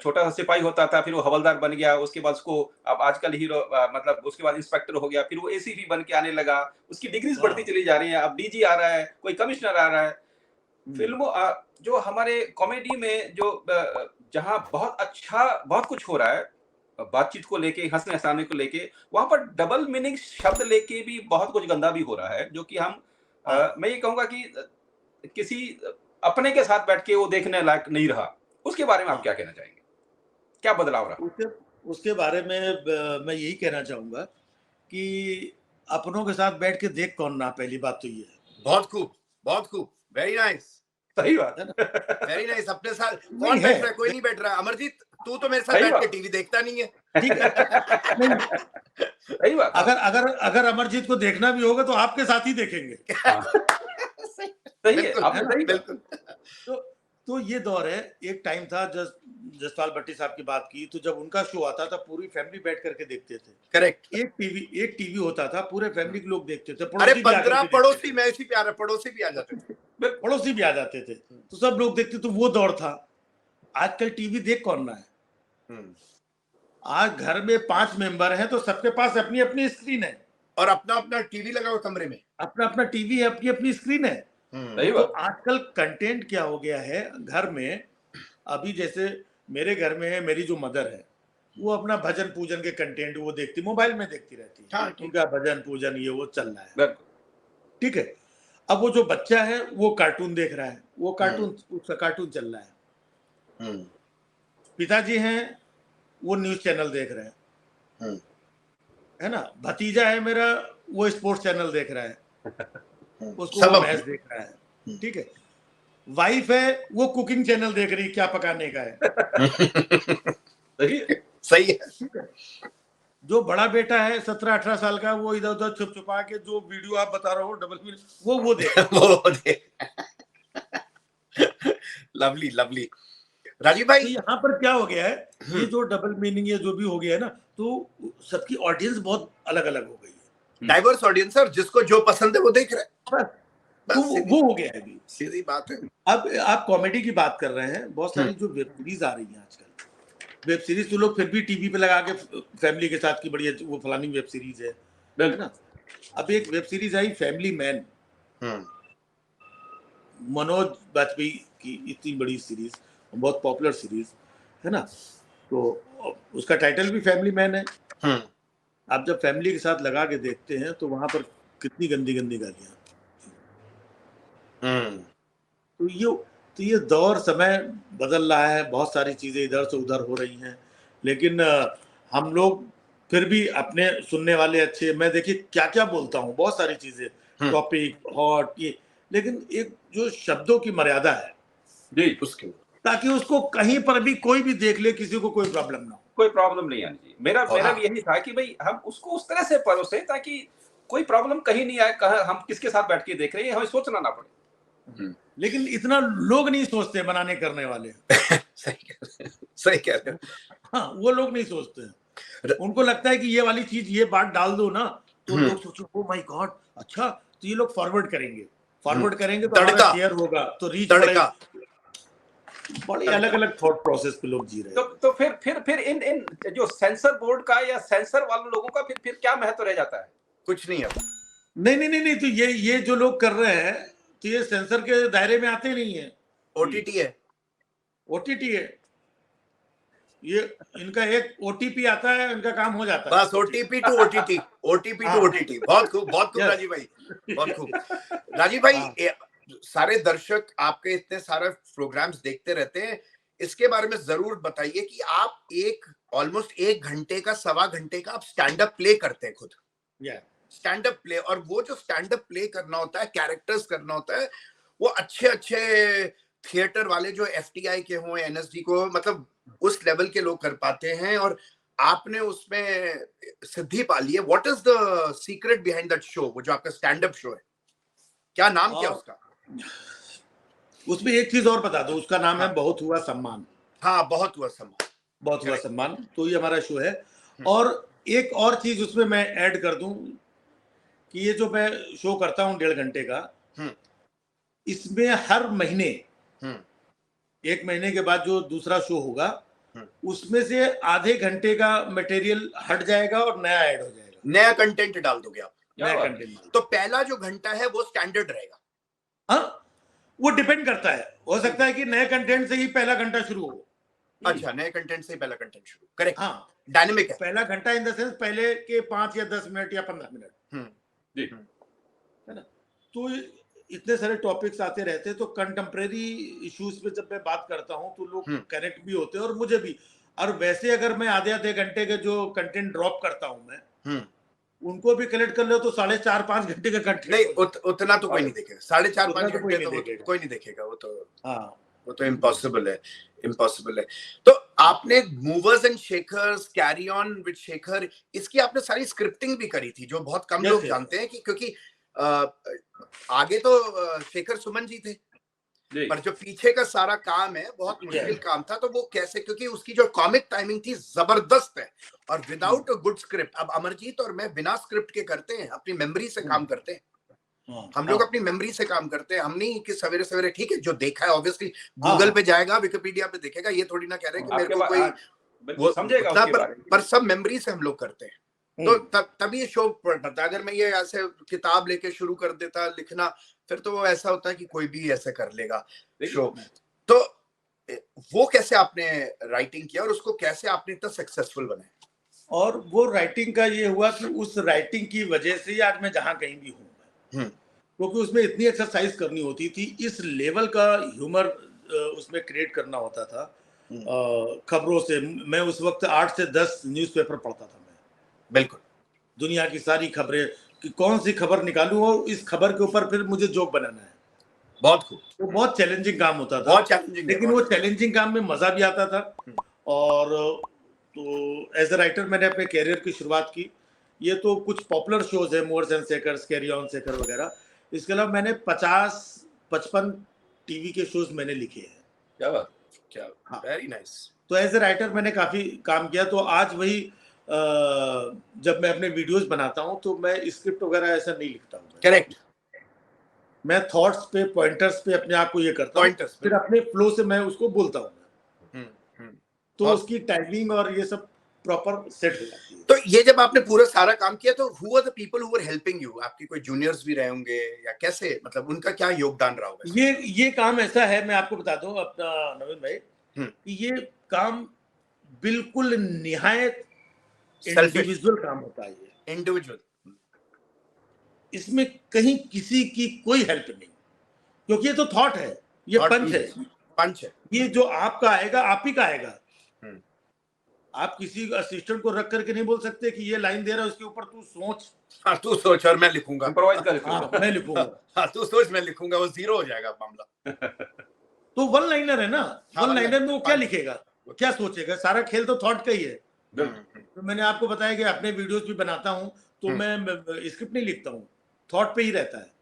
छोटा सा सिपाही होता था, फिर वो हवलदार बन गया, उसके बाद उसको अब आजकल हीरो मतलब उसके बाद इंस्पेक्टर हो गया, फिर वो एसीपी बन के आने लगा, उसकी डिग्रीज बढ़ती चली जा रही है, अब डीजी आ रहा है, कोई कमिश्नर आ रहा है। फिल्मों जो हमारे कॉमेडी में जो जहां बहुत कुछ हो रहा है बातचीत को लेके, हंसने हंसाने को लेके, वहां पर डबल मीनिंग शब्द लेके भी बहुत कुछ गंदा भी हो रहा है, जो कि हम मैं ये कहूंगा कि किसी अपने के साथ बैठ के वो देखने लायक नहीं रहा। उसके बारे में आप क्या कहना चाहेंगे? क्या बदलाव रहा?
उसके बारे में मैं यही कहना चाहूंगा कि अपनों के साथ बैठ के देख कौन ना, पहली बात तो ये है।
बहुत खूब, वेरी नाइस,
सही बात है,
वेरी नाइस। अपने साथ कौन बैठ रहा है? कोई नहीं बैठ रहा। अमरजीत, तू तो मेरे साथ बैठ के टीवी देखता नहीं है, ठीक है?
सही बात।
अगर अमरजीत को देखना भी होगा तो आपके साथ ही देखेंगे।
सही है, आपने बिल्कुल।
तो ये दौर है। एक टाइम था, जसपाल भट्टी साहब की बात की, तो जब उनका शो आता था पूरी फैमिली बैठ करके देखते थे।
करेक्ट।
एक टीवी होता था, पूरे फैमिली के लोग देखते थे।
अरे 15 पड़ोसी, मैं इसी प्यार पड़ोसी भी आ जाते थे,
तो सब लोग देखते। तो वो दौर था। आजकल टीवी देख कौन रहा है? आज घर में 5 मेंबर हैं तो सबके पास अपनी अपनी स्क्रीन है,
और अपना अपना टीवी लगा हुआ कमरे में,
अपना अपना टीवी है, अपनी अपनी स्क्रीन है। तो आजकल कंटेंट क्या हो गया है घर में, अभी जैसे मेरे घर में है, मेरी जो मदर है वो अपना भजन पूजन के कंटेंट वो देखती, मोबाइल में देखती रहती है। उनका भजन पूजन ये वो चल रहा है, ठीक है। अब वो जो बच्चा है वो कार्टून देख रहा है, वो उसका कार्टून चल रहा है। पिताजी हैं वो न्यूज चैनल देख रहे हैं, है ना। भतीजा है मेरा वो स्पोर्ट्स चैनल देख रहा है, उसको वो मैच देख रहा है, ठीक है। वाइफ है वो कुकिंग चैनल देख रही, क्या पकाने का है।
सही है।
जो बड़ा बेटा है 17-18 साल का, वो इधर उधर छुप छुपा के जो वीडियो आप बता रहे हो डबल मीनिंग वो देख
लवली लवली। राजीव भाई,
तो यहाँ पर क्या हो गया है, ये जो डबल मीनिंग ये जो भी हो गया है ना, तो सबकी ऑडियंस बहुत अलग अलग हो गई है,
डाइवर्स ऑडियंस है, और जिसको जो पसंद है वो देख रहा है,
तो वो हो गया है अभी।
सीधी बात है।
अब आप कॉमेडी की बात कर रहे हैं, बहुत सारी जो वेब सीरीज आ रही है आजकल, वेब सीरीज तो लोग फिर भी टीवी पे लगा के फैमिली के साथ की बढ़िया वो फलानी वेब सीरीज है ना। अब एक वेब सीरीज आई फैमिली मैन, मनोज बाजपेयी की इतनी बड़ी सीरीज, बहुत पॉपुलर सीरीज है ना। तो उसका टाइटल भी फैमिली मैन है। आप जब फैमिली के साथ लगा के देखते हैं तो वहां पर कितनी गंदी गंदी गालियां। तो ये दौर समय बदल रहा है, बहुत सारी चीजें इधर से उधर हो रही हैं, लेकिन हम लोग फिर भी अपने सुनने वाले अच्छे, मैं देखिए क्या क्या बोलता हूँ, बहुत सारी चीजें, टॉपिक हॉट ये, लेकिन एक जो शब्दों की मर्यादा है
जी, उसके
ताकि उसको कहीं पर भी कोई भी देख ले, किसी को कोई प्रॉब्लम ना हो।
कोई प्रॉब्लम नहीं आनी चाहिए। मेरा भी यही था कि भाई हम उसको उस तरह से परोसे ताकि कोई प्रॉब्लम कहीं नहीं आए, कहा हम किसके साथ बैठ के देख रहे हैं, हमें सोचना ना पड़े।
लेकिन इतना लोग नहीं सोचते, बनाने करने वाले।
सही कह रहे हैं।
हाँ, वो लोग नहीं सोचते हैं। उनको लगता है कि ये वाली चीज, ये बात डाल दो ना तो लोग सोचो ओ माय गॉड, अच्छा तो ये लोग फॉरवर्ड करेंगे तो हमारा शेयर होगा, तो रीच बढ़ेगा। बड़ी अलग अलग थॉट प्रोसेस पे लोग जी रहे हैं।
तो फिर इन जो सेंसर बोर्ड का या सेंसर वाले लोगों का फिर क्या महत्व रह जाता है?
कुछ नहीं है।
नहीं, तो ये जो लोग कर रहे हैं तो ये सेंसर के दायरे में आते नहीं है।
ओटीटी है।
ये इनका एक ओटीपी आता है, इनका काम हो जाता
है। बस ओटीपी टू ओटीटी बहुत खूब राजीव भाई, बहुत खूब। राजीव भाई, सारे दर्शक आपके इतने सारे प्रोग्राम्स देखते रहते हैं, इसके बारे में जरूर बताइए कि आप ऑलमोस्ट 1 घंटे का, 1.25 घंटे का आप स्टैंड अप प्ले करते हैं खुद। स्टैंड अप प्ले, और वो जो स्टैंड अप प्ले करना होता है, कैरेक्टर्स करना होता है, वो अच्छे थिएटर वाले जो एफटीआई के हों, एनएसडी को, मतलब उस लेवल के लोग कर पाते हैं, और आपने उसमें सिद्धि पा ली है। What is the secret behind that show, वो जो आपका स्टैंड अप शो है, क्या नाम क्या उसका?
उसमें एक चीज और बता दो, उसका नाम है बहुत हुआ सम्मान।
हाँ, बहुत हुआ सम्मान।
तो ये हमारा शो है। और एक और चीज उसमें मैं ऐड कर दूं कि ये जो मैं शो करता हूं 1.5 घंटे का, इसमें हर महीने 1 महीने के बाद जो दूसरा शो होगा उसमें से आधे घंटे का मटेरियल हट जाएगा और नया ऐड हो जाएगा।
नया कंटेंट डाल दोगे आप?
नया कंटेंट।
तो पहला जो घंटा है वो स्टैंडर्ड रहेगा?
हाँ, वो डिपेंड करता है, हो सकता है कि नए कंटेंट से ही पहला घंटा शुरू हो।
अच्छा, नए कंटेंट से ही पहला कंटेंट शुरू, करेक्ट।
हाँ,
डायनेमिक है
पहला घंटा इन द सेंस पहले के 5 या 10 मिनट या 15 मिनट, है ना। तो इतने सारे टॉपिक्स आते रहते हैं, तो कंटेम्प्रेरी इश्यूज पे जब मैं बात करता हूँ तो लोग कनेक्ट भी होते हैं और मुझे भी। और वैसे अगर मैं आधे घंटे के जो कंटेंट ड्रॉप करता हूँ मैं, उनको भी कलेक्ट कर लो तो 4.5-5 घंटे का कंटेंट
नहीं, उतना तो कोई नहीं देखेगा। 4.5-5 घंटे तो कोई नहीं देखेगा, वो तो इम्पॉसिबल है। तो आपने movers and shakers, carry on with Shekhar, इसकी आपने सारी स्क्रिप्टिंग भी करी थी, जो बहुत कम लोग जानते हैं, कि क्योंकि आगे तो शेखर सुमन जी थे, पर जो पीछे का सारा काम है बहुत मुश्किल काम था। तो वो कैसे, क्योंकि उसकी जो कॉमिक टाइमिंग थी जबरदस्त है, और विदाउट अ गुड स्क्रिप्ट, अब अमरजीत और मैं बिना स्क्रिप्ट के करते हैं, अपनी मेमोरी से काम करते हैं। हम लोग अपनी मेमोरी से काम करते हैं, हम नहीं कि सवेरे सवेरे, ठीक है, जो देखा है ऑब्वियसली गूगल पे जाएगा, विकिपीडिया पे देखेगा, ये थोड़ी ना कह रहे कि मेरे को कोई वो समझेगा, पर सब मेमोरी से हम लोग करते हैं। तो तब ये शो पड़ता। अगर मैं ये ऐसे किताब लेके शुरू कर देता लिखना, फिर तो वो ऐसा होता है कि कोई भी ऐसे कर लेगा शो। तो वो कैसे आपने राइटिंग किया और उसको कैसे आपने इतना सक्सेसफुल बनाया?
और वो राइटिंग का ये हुआ कि उस राइटिंग की वजह से ही आज मैं जहां कहीं भी हूँ, क्योंकि उसमें इतनी एक्सरसाइज करनी होती थी, इस लेवल का ह्यूमर उसमें क्रिएट करना होता था। खबरों से मैं उस वक्त 8 से 10 न्यूज़पेपर पढ़ता था मैं, बिल्कुल दुनिया की सारी खबरें, कि कौन सी खबर निकालूं और इस खबर के ऊपर फिर मुझे जोक बनाना है। बहुत खूब। वो बहुत चैलेंजिंग काम होता था, बहुत चैलेंजिंग, लेकिन वो चैलेंजिंग काम में मजा भी आता था। और तो एज ए राइटर मैंने अपने कैरियर की शुरुआत की। ये तो कुछ पॉपुलर शोज है, movers and shakers, carry on Shekhar वगैरह। इसके अलावा मैंने 50-55 टीवी के शोज मैंने लिखे हैं। क्या बात, क्या, वेरी नाइस। तो एज ए राइटर मैंने काफी काम किया। तो आज वही जब मैं अपने वीडियोस बनाता हूं तो मैं स्क्रिप्ट वगैरह ऐसा नहीं लिखता हूं। करेक्ट। मैं थॉट्स पे, पॉइंटर्स पे अपने आप को ये करता हूं, फिर अपने फ्लो से मैं उसको बोलता हूं। तो उसकी टाइमिंग और ये सब प्रॉपर सेट हो जाती है। तो ये जब आपने पूरा सारा काम किया, तो who were the people who were helping you? आपके कोई जूनियर्स भी रहे होंगे, या कैसे, मतलब उनका क्या योगदान रहा होगा? ये काम ऐसा है, मैं आपको बता दूं अपना नवीन भाई, कि ये काम बिल्कुल निहायत इंडिविजुअल काम होता है ये,
इंडिविजुअल।
इसमें कहीं किसी की कोई हेल्प नहीं, क्योंकि ये तो थॉट है, ये पंच है,
पंच है,
ये जो आपका आएगा आप ही का आएगा। आप किसी असिस्टेंट को रख करके नहीं बोल सकते कि ये लाइन दे रहा है उसके ऊपर तू सोच।
हाँ तू सोच और मैं लिखूंगा,
इम्प्रोवाइज कर,
हाँ मैं लिखूंगा,
हाँ तू सोच मैं लिखूंगा, वो जीरो हो जाएगा मामला।
तो वन लाइनर है ना, वन लाइनर में वो क्या
पंच।
लिखेगा, क्या सोचेगा, सारा खेल तो थॉट का ही है। तो मैंने आपको बताया कि अपने वीडियोस भी बनाता हूँ तो मैं स्क्रिप्ट नहीं लिखता हूँ, थॉट पे ही रहता है।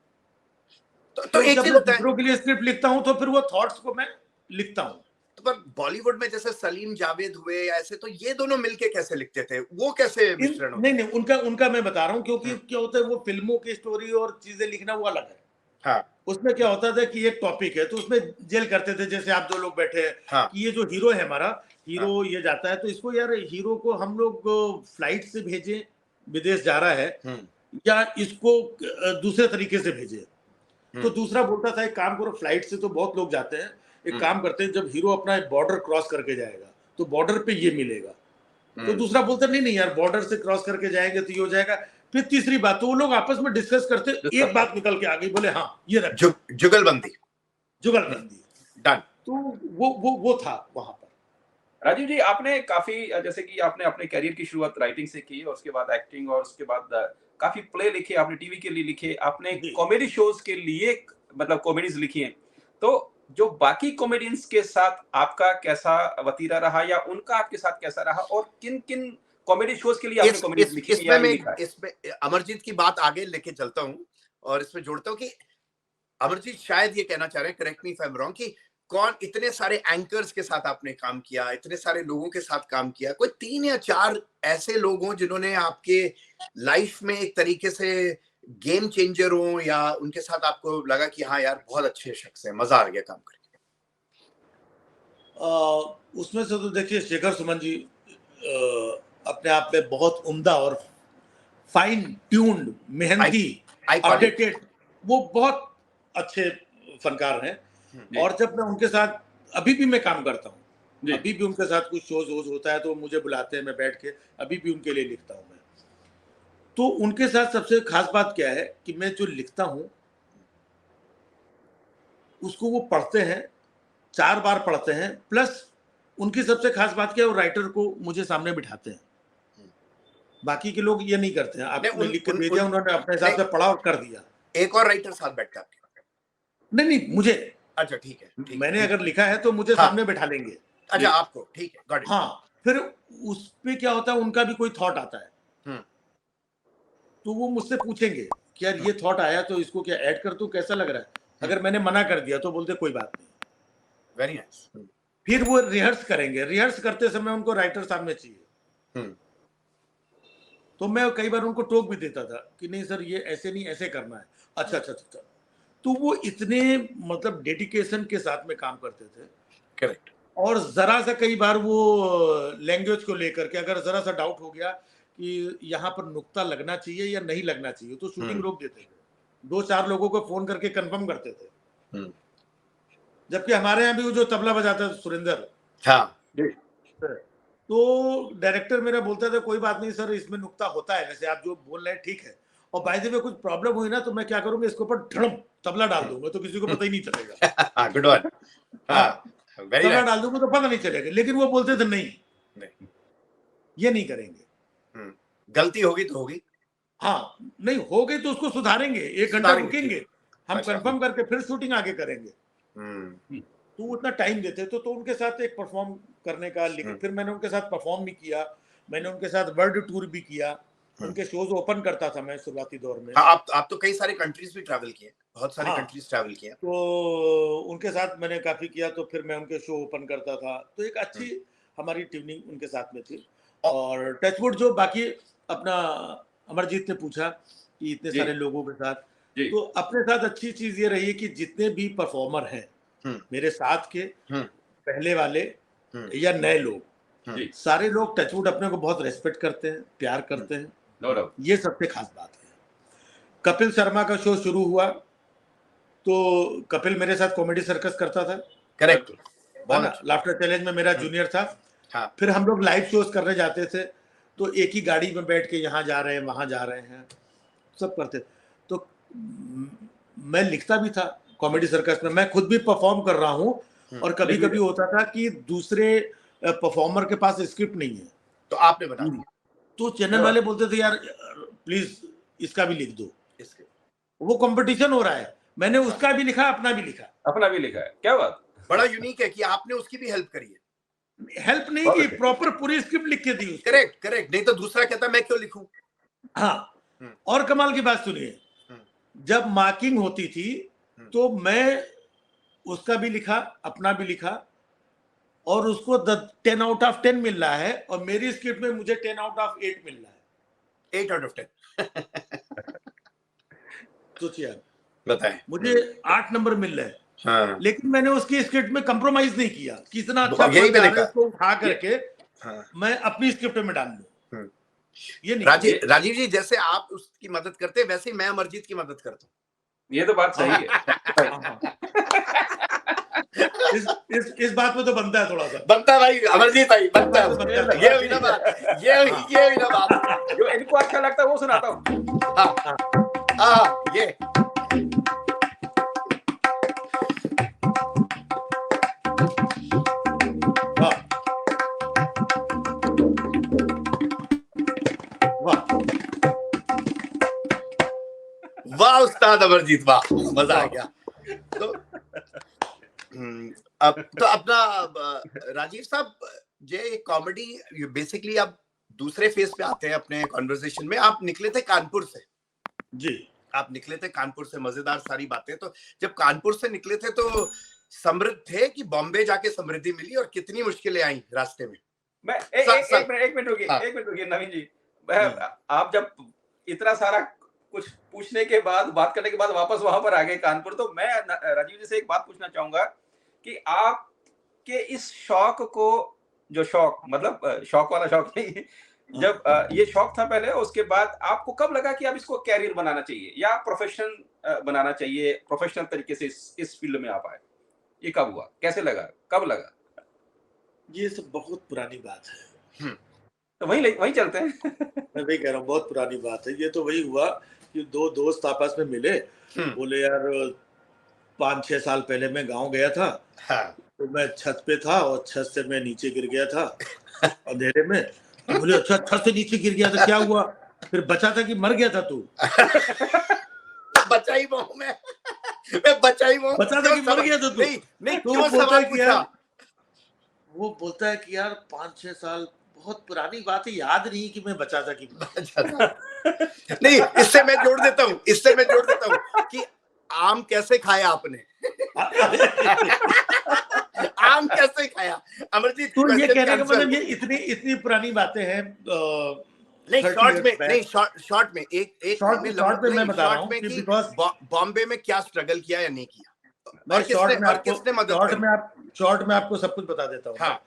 तो एक चीज होता है, दूसरों के लिए स्क्रिप्ट लिखता हूँ तो फिर वो थॉट्स को मैं लिखता हूँ।
तो पर बॉलीवुड में जैसे सलीम जावेद हुए ऐसे, तो ये दोनों मिलके कैसे लिखते थे, वो कैसे मिश्रण होता?
नहीं उनका मैं बता रहा हूँ, क्योंकि क्या होता है वो फिल्मों की स्टोरी और चीजें लिखना वो अलग है।
हाँ।
उसमें क्या होता था कि एक टॉपिक है तो उसमें जेल करते थे, जैसे आप दो लोग बैठे हैं।
हाँ।
कि ये जो हीरो है हमारा, हीरो ये जाता है तो इसको यार हीरो को हम लोग फ्लाइट से भेजें, विदेश जा रहा है, या इसको दूसरे तरीके से भेजें। तो दूसरा बोलता था एक काम करो, फ्लाइट से तो बहुत लोग जाते हैं, एक काम करते हैं जब हीरो अपना बॉर्डर क्रॉस करके जाएगा तो बॉर्डर पे ये मिलेगा। तो दूसरा बोलता नहीं यार बॉर्डर से क्रॉस करके जाएंगे तो ये हो जाएगा। फिर तीसरी बात, तो वो लोग आपस में डिस्कस करते, एक बात निकल के आ गई, बोले हाँ ये रख,
जुगलबंदी
डन। तो वो था वहां पर।
राजीव जी, आपने काफी, जैसे कि आपने अपने करियर की शुरुआत राइटिंग से की और उसके बाद एक्टिंग, और उसके बाद काफी प्ले लिखे आपने, टीवी के लिए लिखे आपने, कॉमेडी शोज के लिए मतलब कॉमेडीज लिखी हैं। तो जो बाकी कॉमेडियंस के साथ आपका कैसा वतीरा रहा, या उनका आपके साथ कैसा रहा, और किन किन कॉमेडी शोज के लिए आपने कॉमेडीज लिखी है या लिखा है?
इसमें अमरजीत की बात आगे लेके चलता हूं और इसमें जोड़ता हूं कि अमरजीत शायद ये कहना चाह रहे हैं, correct me if I am wrong, कि कौन इतने सारे एंकर्स के साथ आपने काम किया, इतने सारे लोगों के साथ काम किया, कोई 3 या 4 ऐसे लोग हों जिन्होंने आपके लाइफ में एक तरीके से गेम चेंजर हो, या उनके साथ आपको लगा कि हाँ यार बहुत अच्छे शख्स हैं, मजा आ गया काम करके?
उसमें से तो देखिए शेखर सुमन जी अपने आप में बहुत उम्दा और फाइन ट्यून्ड, मेहनती, अपडेटेड, वो बहुत अच्छे फनकार हैं। और जब मैं उनके साथ अभी भी मैं काम करता हूँ, अभी भी उनके साथ कुछ शोज होता है तो मुझे बुलाते हैं, मैं बैठ के अभी भी उनके लिए लिखता हूँ मैं। तो उनके साथ सबसे खास बात क्या है कि मैं जो लिखता हूँ उसको वो पढ़ते हैं, 4 बार पढ़ते हैं, प्लस उनकी सबसे खास बात क्या है, वो राइटर को मुझे सामने बिठाते हैं। बाकी के लोग ये नहीं करते हैं, आपने लिख के भेज दिया, उन्होंने अपने हिसाब से पढ़ा और कर दिया।
एक और राइटर साथ बैठकर?
नहीं मुझे,
अच्छा ठीक है,
मैंने अगर लिखा है तो मुझे सामने बैठा लेंगे।
अच्छा आपको, ठीक है, गॉट इट।
हाँ, फिर उस पे क्या होता है, उनका भी कोई थॉट आता है तो वो मुझसे पूछेंगे कि यार ये थॉट आया तो इसको क्या ऐड कर दूं, कैसा लग रहा है। अगर मैंने मना कर दिया तो बोलते कोई बात नहीं,
वेरी नाइस।
फिर वो रिहर्स करेंगे, रिहर्स करते समय उनको राइटर सामने चाहिए। तो मैं कई बार उनको टोक भी देता था कि नहीं सर ये ऐसे नहीं, ऐसे करना है। अच्छा। तो वो इतने मतलब डेडिकेशन के साथ में काम करते थे।
करेक्ट। और
जरा सा कई बार वो लैंग्वेज को लेकर के अगर जरा सा डाउट हो गया कि यहाँ पर नुक्ता लगना चाहिए या नहीं लगना चाहिए तो शूटिंग रोक देते थे। 2-4 लोगों को फोन करके कंफर्म करते थे। जबकि हमारे यहाँ भी वो जो तबला बजाता था सुरेंद्र, तो डायरेक्टर मेरा बोलता था कोई बात नहीं सर, इसमें नुक्ता होता है, वैसे आप जो बोल रहे हैं ठीक है, और बाय द वे कुछ प्रॉब्लम हुई ना तो मैं क्या करूंगा, इसके ऊपर धड़म तबला डाल दूंगा तो किसी को पता ही नहीं चलेगा।
Good one.
तबला डाल दूंगा तो पता नहीं चलेगा। लेकिन वो बोलते थे नहीं ये नहीं करेंगे,
गलती होगी तो होगी,
हाँ नहीं हो गई तो उसको सुधारेंगे, 1 घंटा रुकेंगे, हम कंफर्म करके फिर शूटिंग आगे करेंगे। तो उतना टाइम देते तो उनके साथ एक परफॉर्म करने का, लेकिन फिर मैंने उनके साथ परफॉर्म भी किया, मैंने उनके साथ वर्ल्ड टूर भी किया, उनके शोज ओपन करता था मैं शुरुआती दौर में।
आप तो कई सारे कंट्रीज भी ट्रैवल किए, बहुत सारे कंट्रीज ट्रैवल किए,
तो उनके साथ मैंने काफी किया। तो फिर मैं उनके शो ओपन करता था, तो एक अच्छी हमारी ट्यूनिंग उनके साथ में थी। और टचवुड जो बाकी अपना अमरजीत ने पूछा कि इतने सारे लोगों के साथ, तो अपने साथ अच्छी चीज ये रही है कि जितने भी परफॉर्मर हैं मेरे साथ के, पहले वाले या नए लोग, सारे लोग टचवुड अपने को बहुत रेस्पेक्ट करते हैं, प्यार करते हैं। ये सबसे खास बात है। कपिल शर्मा का शो शुरू हुआ तो कपिल मेरे साथ कॉमेडी सर्कस करता था,
करेक्ट,
लाफ्टर चैलेंज में मेरा जूनियर था।
हाँ।
फिर हम लोग लाइव शोज करने जाते थे, तो एक ही गाड़ी में बैठ के यहाँ जा रहे हैं वहां जा रहे हैं, सब करते। तो मैं लिखता भी था कॉमेडी सर्कस में, मैं खुद भी परफॉर्म कर रहा हूँ, और कभी कभी होता था कि दूसरे परफॉर्मर के पास स्क्रिप्ट नहीं है,
तो आपने बना दी,
तो चैनल वाले बोलते थे यार प्लीज इसका भी लिख दो, वो कंपटीशन हो रहा है, मैंने उसका भी लिखा, अपना भी लिखा
है। क्या बात,
बड़ा यूनिक है कि आपने उसकी भी हेल्प करी है।
हेल्प नहीं की, प्रॉपर पूरी स्क्रिप्ट लिख के दी।
करेक्ट, नहीं तो दूसरा कहता मैं क्यों लिखूं।
हाँ, और कमाल की बात सुनिए, जब मार्किंग होती थी तो मैं उसका भी लिखा, अपना भी लिखा, और उसको 10 आउट ऑफ 10 मिल रहा है, और मेरी स्क्रिप्ट में मुझे 10 आउट ऑफ 8 मिल रहा है।
8 आउट ऑफ 10।
सोचिए आप,
बताएं,
मुझे 8 नंबर मिल रहे हैं।
हाँ।
लेकिन मैंने उसकी स्क्रिप्ट में कंप्रोमाइज नहीं किया कि इतना अच्छा
यही मैंने कहा,
इसको उठा करके मैं अपनी स्क्रिप्ट में डाल लूं। ये नहीं।
राजीव जी, जैसे आप उसकी मदद करते हैं, वैसे ही मैं अमरजीत की मदद करता हूँ।
ये तो बात सही है।
इस बात में तो बनता है, थोड़ा सा
बनता है भाई, अमरजीत भाई बनता है। ये हुई ना बात, ये हुई ना बात।
जो इनको अच्छा लगता है वो सुनाता हूँ।
ये वाह उस्ताद अमरजीत, वाह, मजा आ गया। तो अब तो अपना राजीव साहब, ये कॉमेडी बेसिकली आप दूसरे फेज पे आते हैं अपने कॉन्वर्सेशन में। आप निकले थे कानपुर से
जी,
आप निकले थे कानपुर से, मजेदार सारी बातें। तो जब कानपुर से निकले थे तो समृद्ध थे कि बॉम्बे जाके समृद्धि मिली, और कितनी मुश्किलें आई रास्ते में?
मैं एक मिनट रुकिए नवीन जी, आप जब इतना सारा कुछ पूछने के बाद, बात करने के बाद वापस वहां पर आ गए कानपुर, तो मैं राजीव जी से एक बात पूछना चाहूंगा कि आपके इस शौक को, जो शौक मतलब शौक वाला शौक नहीं, जब ये शौक था पहले, उसके बाद आपको कब लगा कि आप इसको कैरियर बनाना चाहिए या प्रोफेशन बनाना चाहिए, प्रोफेशनल तरीके से इस फील्ड में आप आए? ये कब हुआ, कैसे लगा, कब लगा?
ये सब बहुत पुरानी बात है।
तो वही चलते हैं।
मैं वही कह रहा हूँ, बहुत पुरानी बात है। ये तो वही हुआ कि दो दोस्त आपस में मिले, बोले यार 5-6 साल पहले मैं गांव गया था, तो मैं छत पे था और छत से मैं नीचे गिर गया था अंधेरे में। तो बोले अच्छा, छत से नीचे गिर गया तो क्या हुआ? फिर बचा था कि मर गया था तू?
बचा ही मैं बचा ही
बचा था कि मर गया था तू?
नहीं, क्यों सवाल पूछा?
वो बोलता है कि यार 5-6 साल बहुत पुरानी बात है, याद नहीं कि मैं बचा था कि
नहीं। इससे मैं जोड़ देता हूँ कि आम कैसे खाया आपने? आम कैसे खाया अमरजीत?
तो ये कहने का मतलब ये इतनी पुरानी बातें हैं।
नहीं, शॉर्ट में एक
मैं बता रहा हूँ कि
बॉम्बे में क्या स्ट्रगल किया या नहीं किया,
मैं शॉर्ट में आपको सब कुछ बता देता हूँ। हाँ।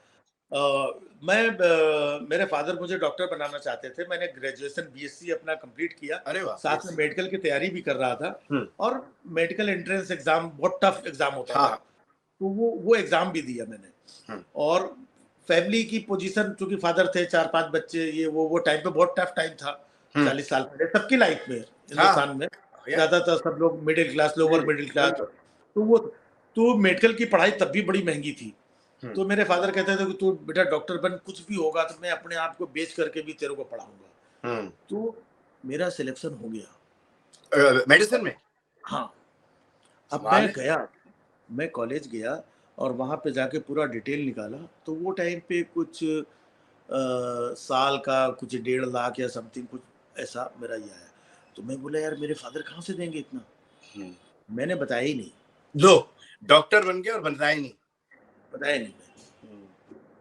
मेरे फादर मुझे डॉक्टर बनाना चाहते थे। मैंने ग्रेजुएशन बीएससी अपना कंप्लीट किया, साथ में मेडिकल की तैयारी भी कर रहा था, और मेडिकल एंट्रेंस एग्जाम बहुत टफ एग्जाम होता था, तो वो एग्जाम भी दिया मैंने। और फैमिली की पोजीशन, चूंकि फादर थे, 4-5 बच्चे, ये वो टाइम पे बहुत टफ टाइम था। 40 साल पहले सबकी लाइफ में हिंदुस्तान में ज्यादातर सब लोग middle class, lower middle class, तो मेडिकल की पढ़ाई तब भी बड़ी महंगी थी। तो मेरे फादर कहते थे कि तू बेटा डॉक्टर बन, कुछ भी होगा तो मैं अपने आप को बेच करके भी तेरे को पढ़ाऊंगा। तो मेरा सिलेक्शन हो गया
मेडिसिन में।
हाँ। अब मैं कॉलेज गया और वहां पे जाके पूरा डिटेल निकाला, तो वो टाइम पे कुछ साल का कुछ 1.5 लाख या समथिंग कुछ ऐसा मेरा ये आया। तो मैं बोला यार मेरे फादर कहाँ से देंगे इतना? मैंने बताया ही नहीं।
लो, डॉक्टर बन गया और बताया नहीं
मैं।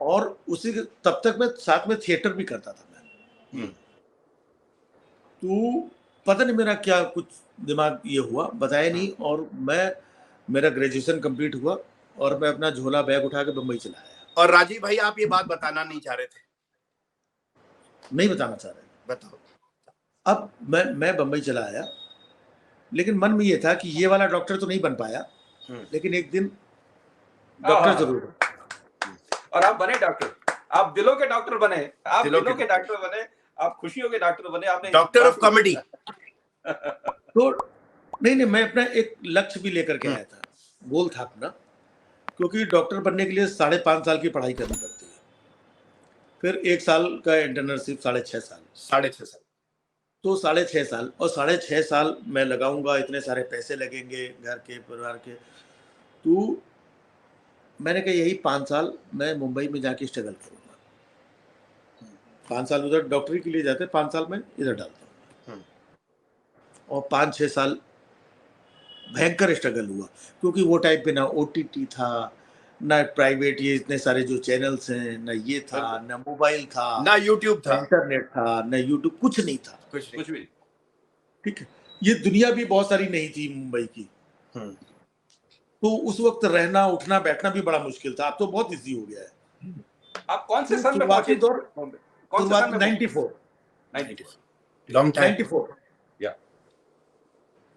और उसी तब तक मैं साथ में थिएटर भी करता था मैं। तो पता नहीं मेरा क्या कुछ दिमाग ये हुआ, बताया नहीं। और मेरा ग्रेजुएशन कंप्लीट हुआ और मैं अपना झोला बैग उठा के बम्बई चला आया।
और राजीव भाई, आप ये बात बताना नहीं चाह रहे थे?
नहीं बताना चाह रहे।
बताओ।
अब मैं बम्बई चला आया, लेकिन मन में ये था कि ये वाला डॉक्टर तो नहीं बन पाया, लेकिन एक दिन डॉक्टर जरूर।
और आप बने डॉक्टर? आप दिलों के डॉक्टर बने, आप दिलों के डॉक्टर बने, आप खुशियों के डॉक्टर बने, आपने
डॉक्टर ऑफ कॉमेडी।
तो नहीं, मैं अपना एक लक्ष्य भी लेकर के आया था, गोल था अपना, क्योंकि डॉक्टर बनने के लिए 5.5 साल की पढ़ाई करनी पड़ती है, फिर 1 साल का इंटर्नशिप, 6.5 साल।
6.5 साल
तो 6.5 साल, और 6.5 साल मैं लगाऊंगा, इतने सारे पैसे लगेंगे घर के, परिवार के। तो मैंने कहा यही 5 साल मैं मुंबई में जाके स्ट्रगल करूंगा। 5 साल उधर डॉक्टरी के लिए जाते, 5 साल में इधर डालता हूँ, और 5-6 साल भयंकर स्ट्रगल हुआ, क्योंकि वो टाइम पे ना OTT था, ना प्राइवेट ये इतने सारे जो चैनल्स हैं, ना ये था, ना मोबाइल था,
ना यूट्यूब था,
इंटरनेट था, ना यूट्यूब, कुछ नहीं था,
कुछ भी।
ठीक है, ये दुनिया भी बहुत सारी नहीं थी मुंबई की। तो उस वक्त रहना, उठना, बैठना भी बड़ा मुश्किल था। अब तो बहुत इजी हो गया है।
आप कौन से सन में
शुरुआती
पहुंचे?
दौर,
कौन से सन में?
94
लॉन्ग टाइम,
94।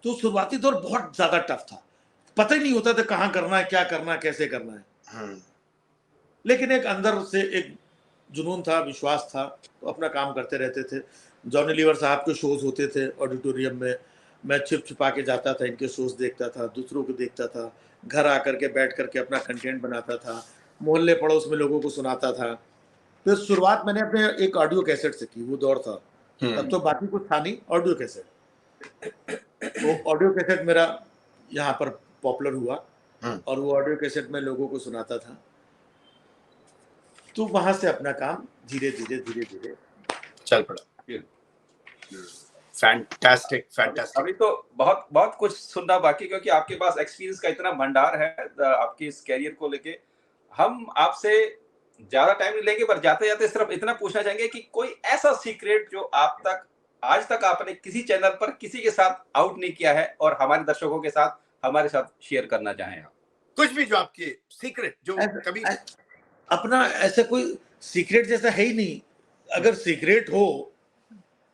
तो शुरुआती दौर बहुत ज्यादा टफ था, पता ही नहीं होता था कहाँ करना है, क्या करना है, कैसे करना है। लेकिन एक अंदर से एक जुनून था, विश्वास था, तो अपना काम करते रहते थे। जॉनी लीवर साहब के शोज होते थे ऑडिटोरियम में, मैं छिप छिपा के जाता था, इनके शोज देखता था, दूसरों को देखता था, घर आकर के बैठ करके अपना कंटेंट बनाता था, मोहल्ले पड़ोस में लोगों को सुनाता था। फिर शुरुआत मैंने अपने एक ऑडियो कैसेट से की, वो दौर था, तब तो बाकी कुछ था नहीं, ऑडियो कैसेट। तो ऑडियो कैसेट मेरा यहाँ पर पॉपुलर हुआ, और वो ऑडियो कैसेट में लोगों को सुनाता था। तो वहां से अपना काम धीरे धीरे
चल पड़ा। फैंटास्टिक।
अभी तो बहुत कुछ सुनना बाकी, क्योंकि आपके पास एक्सपीरियंस का इतना भंडार है आपके इस कैरियर को लेके। हम आपसे ज्यादा टाइम नहीं लेंगे, पर जाते जाते सिर्फ इतना पूछना चाहेंगे कि कोई ऐसा सीक्रेट जो आज तक आपने किसी चैनल पर किसी के साथ आउट नहीं किया है, और हमारे दर्शकों के साथ, हमारे साथ शेयर करना चाहें आप।
कुछ भी जो आपके सीक्रेट जो कभी
अपना ऐसा कोई सीक्रेट जैसा है ही नहीं। अगर सीक्रेट हो,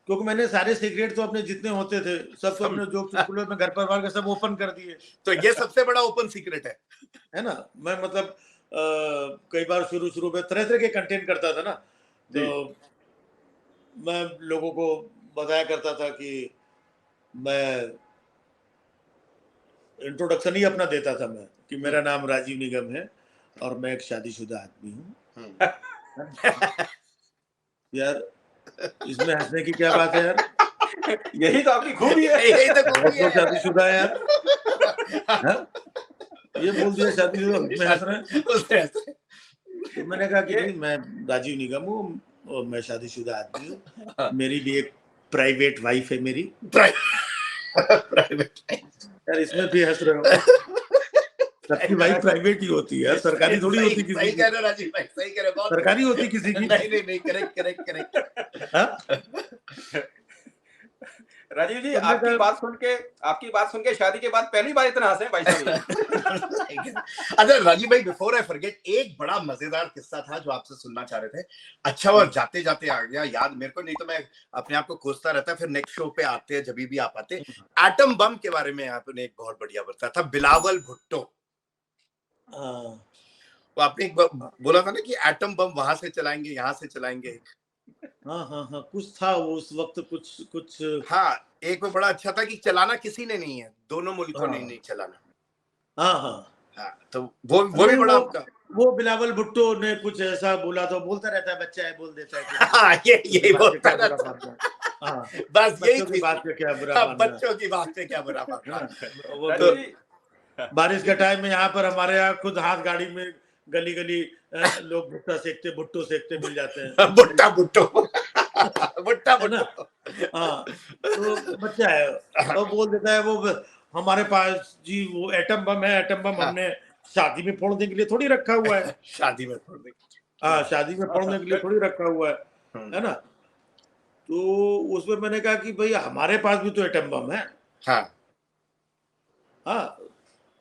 क्योंकि मैंने सारे सीक्रेट तो अपने जितने होते थे सब तो अपने जो चुटकुले में घर परिवार के सब ओपन कर दिए।
तो ये सबसे बड़ा ओपन सीक्रेट है
ना। मैं मतलब कई बार शुरू में तरह तरह के कंटेंट करता था ना, तो मैं लोगों को बताया करता था कि मैं इंट्रोडक्शन ही अपना देता था मैं, कि मेरा नाम राजीव निगम है और मैं एक शादीशुदा आदमी हूँ। यार इसमें हंसने की क्या बात है यार?
यही तो आपकी खूबी है।
यही तो खूबी है।
शादीशुदा है यार। ये बोल दिया शादीशुदा, में हंस रहे हैं। तो मैंने कहा कि नहीं, मैं राजीव निगम हूँ और मैं शादीशुदा आदमी हूँ, मेरी भी एक प्राइवेट वाइफ है मेरी। प्राइवेट यार, इसमें भी हंस रहे हो? सबकी वाइफ प्राइवेट ही होती है, सरकारी थोड़ी होती किसी की।
सही कह रहे राजीव भाई, सही कह रहे।
सरकारी होती किसी की।
नहीं, करेक्ट।
राजीव जी, आपकी बात सुन के शादी के बाद पहली बार इतना हंसे भाई साहब।
अच्छा राजीव भाई, बिफोर आई फॉरगेट, एक बड़ा मजेदार किस्सा था जो आपसे सुनना चाह रहे थे। अच्छा, और जाते जाते आ गया याद मेरे को, नहीं तो मैं अपने आप को कोसता रहता, फिर नेक्स्ट शो पे आते हैं, जब भी आप आते। एटम बम के बारे में आपने एक बहुत बढ़िया बताया था, बिलावल भुट्टो। वो आपने एक बोला था ना कि एटम बम वहां से चलाएंगे, यहाँ से चलाएंगे।
हाँ, कुछ था वो उस वक्त, कुछ।
हाँ, एक वो बड़ा अच्छा था कि चलाना किसी ने नहीं है, दोनों मुल्कों ने नहीं चलाना। हाँ, तो वो भी बड़ा आपका।
वो बिलावल भुट्टो ने कुछ ऐसा बोला तो बोलता रहता है, बच्चा है बोल देता है।
हाँ, यही बोलता रहता है। बस यही
की बात पे क्या बुरा मानना,
बच्चों की बात पे क्या बुरा मानना।
तो बारिश के टाइम में यहाँ पर हमारे यहाँ खुद हाथ गाड़ी में गली लोग भुट्टो सेकते मिल जाते हैं।
भुट्टा
ना। हाँ, तो बच्चा है तो बोल देता है, वो हमारे पास जी वो एटम बम है, एटम बम हमने शादी में फोड़ने के लिए थोड़ी रखा हुआ है।
शादी में फोड़ने
के लिए थोड़ी रखा हुआ है ना। तो उसमें मैंने कहा कि भाई हमारे पास भी तो एटम बम है। हाँ,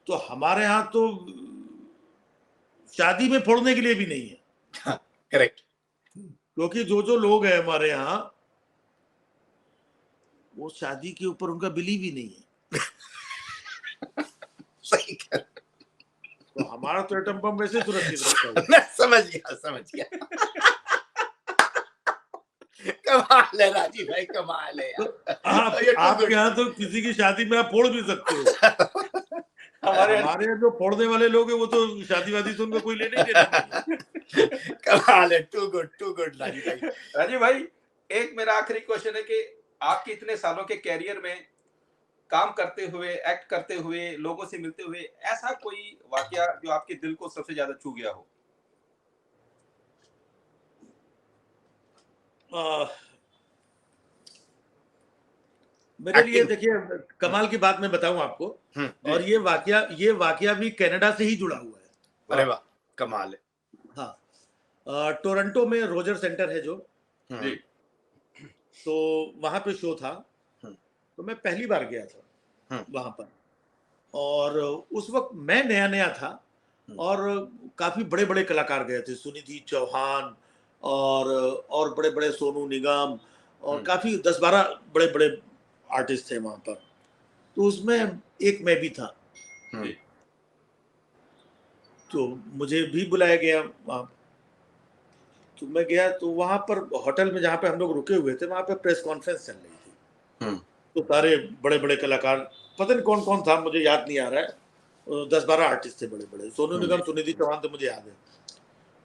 तो हमारे यहाँ तो शादी में फोड़ने के लिए भी नहीं है।
करेक्ट।
क्योंकि जो लोग हैं हमारे यहाँ, वो शादी के ऊपर उनका बिलीव ही नहीं है।
सही कह।
तो हमारा तो एटम बम वैसे सुरक्षित रखता है।
समझ गया। कमाल है राजीव भाई, कमाल है यार।
तो आपके यहाँ तो किसी की शादी में आप फोड़ भी सकते हो। हमारे जो फोड़ने वाले लोग हैं वो तो शादी वादी से उनको कोई लेने ही देना।
कमाल है, टू गुड राजीव भाई।
राजीव भाई, एक मेरा आखिरी क्वेश्चन है कि आपके इतने सालों के कैरियर में काम करते हुए, एक्ट करते हुए, लोगों से मिलते हुए, ऐसा कोई वाकया जो आपके दिल को सबसे ज्यादा छू गया हो?
मेरे लिए देखिए, कमाल की बात मैं बताऊं आपको, और ये वाकया भी कनाडा से ही जुड़ा हुआ है।
अरे वाह, कमाल है।
हाँ, टोरंटो में रोजर सेंटर है जो, तो वहां पे शो था, तो मैं पहली बार गया था वहां पर, और उस वक्त मैं नया था, और काफी बड़े बड़े कलाकार गए थे, सुनिधि चौहान और बड़े बड़े सोनू निगम, और काफी 10-12 बड़े बड़े आर्टिस्ट थे वहां पर। तो उसमें एक मैं भी था, तो मुझे भी बुलाया गया वहां। तो मैं गया, तो वहां पर होटल में जहाँ पे हम लोग रुके हुए थे, वहां पे प्रेस कॉन्फ्रेंस चल रही थी। तो सारे बड़े बड़े कलाकार, पता नहीं कौन कौन था, मुझे याद नहीं आ रहा है, 10-12 आर्टिस्ट थे बड़े बड़े, सोनू निगम, सुनिधि चौहान, तो मुझे याद है।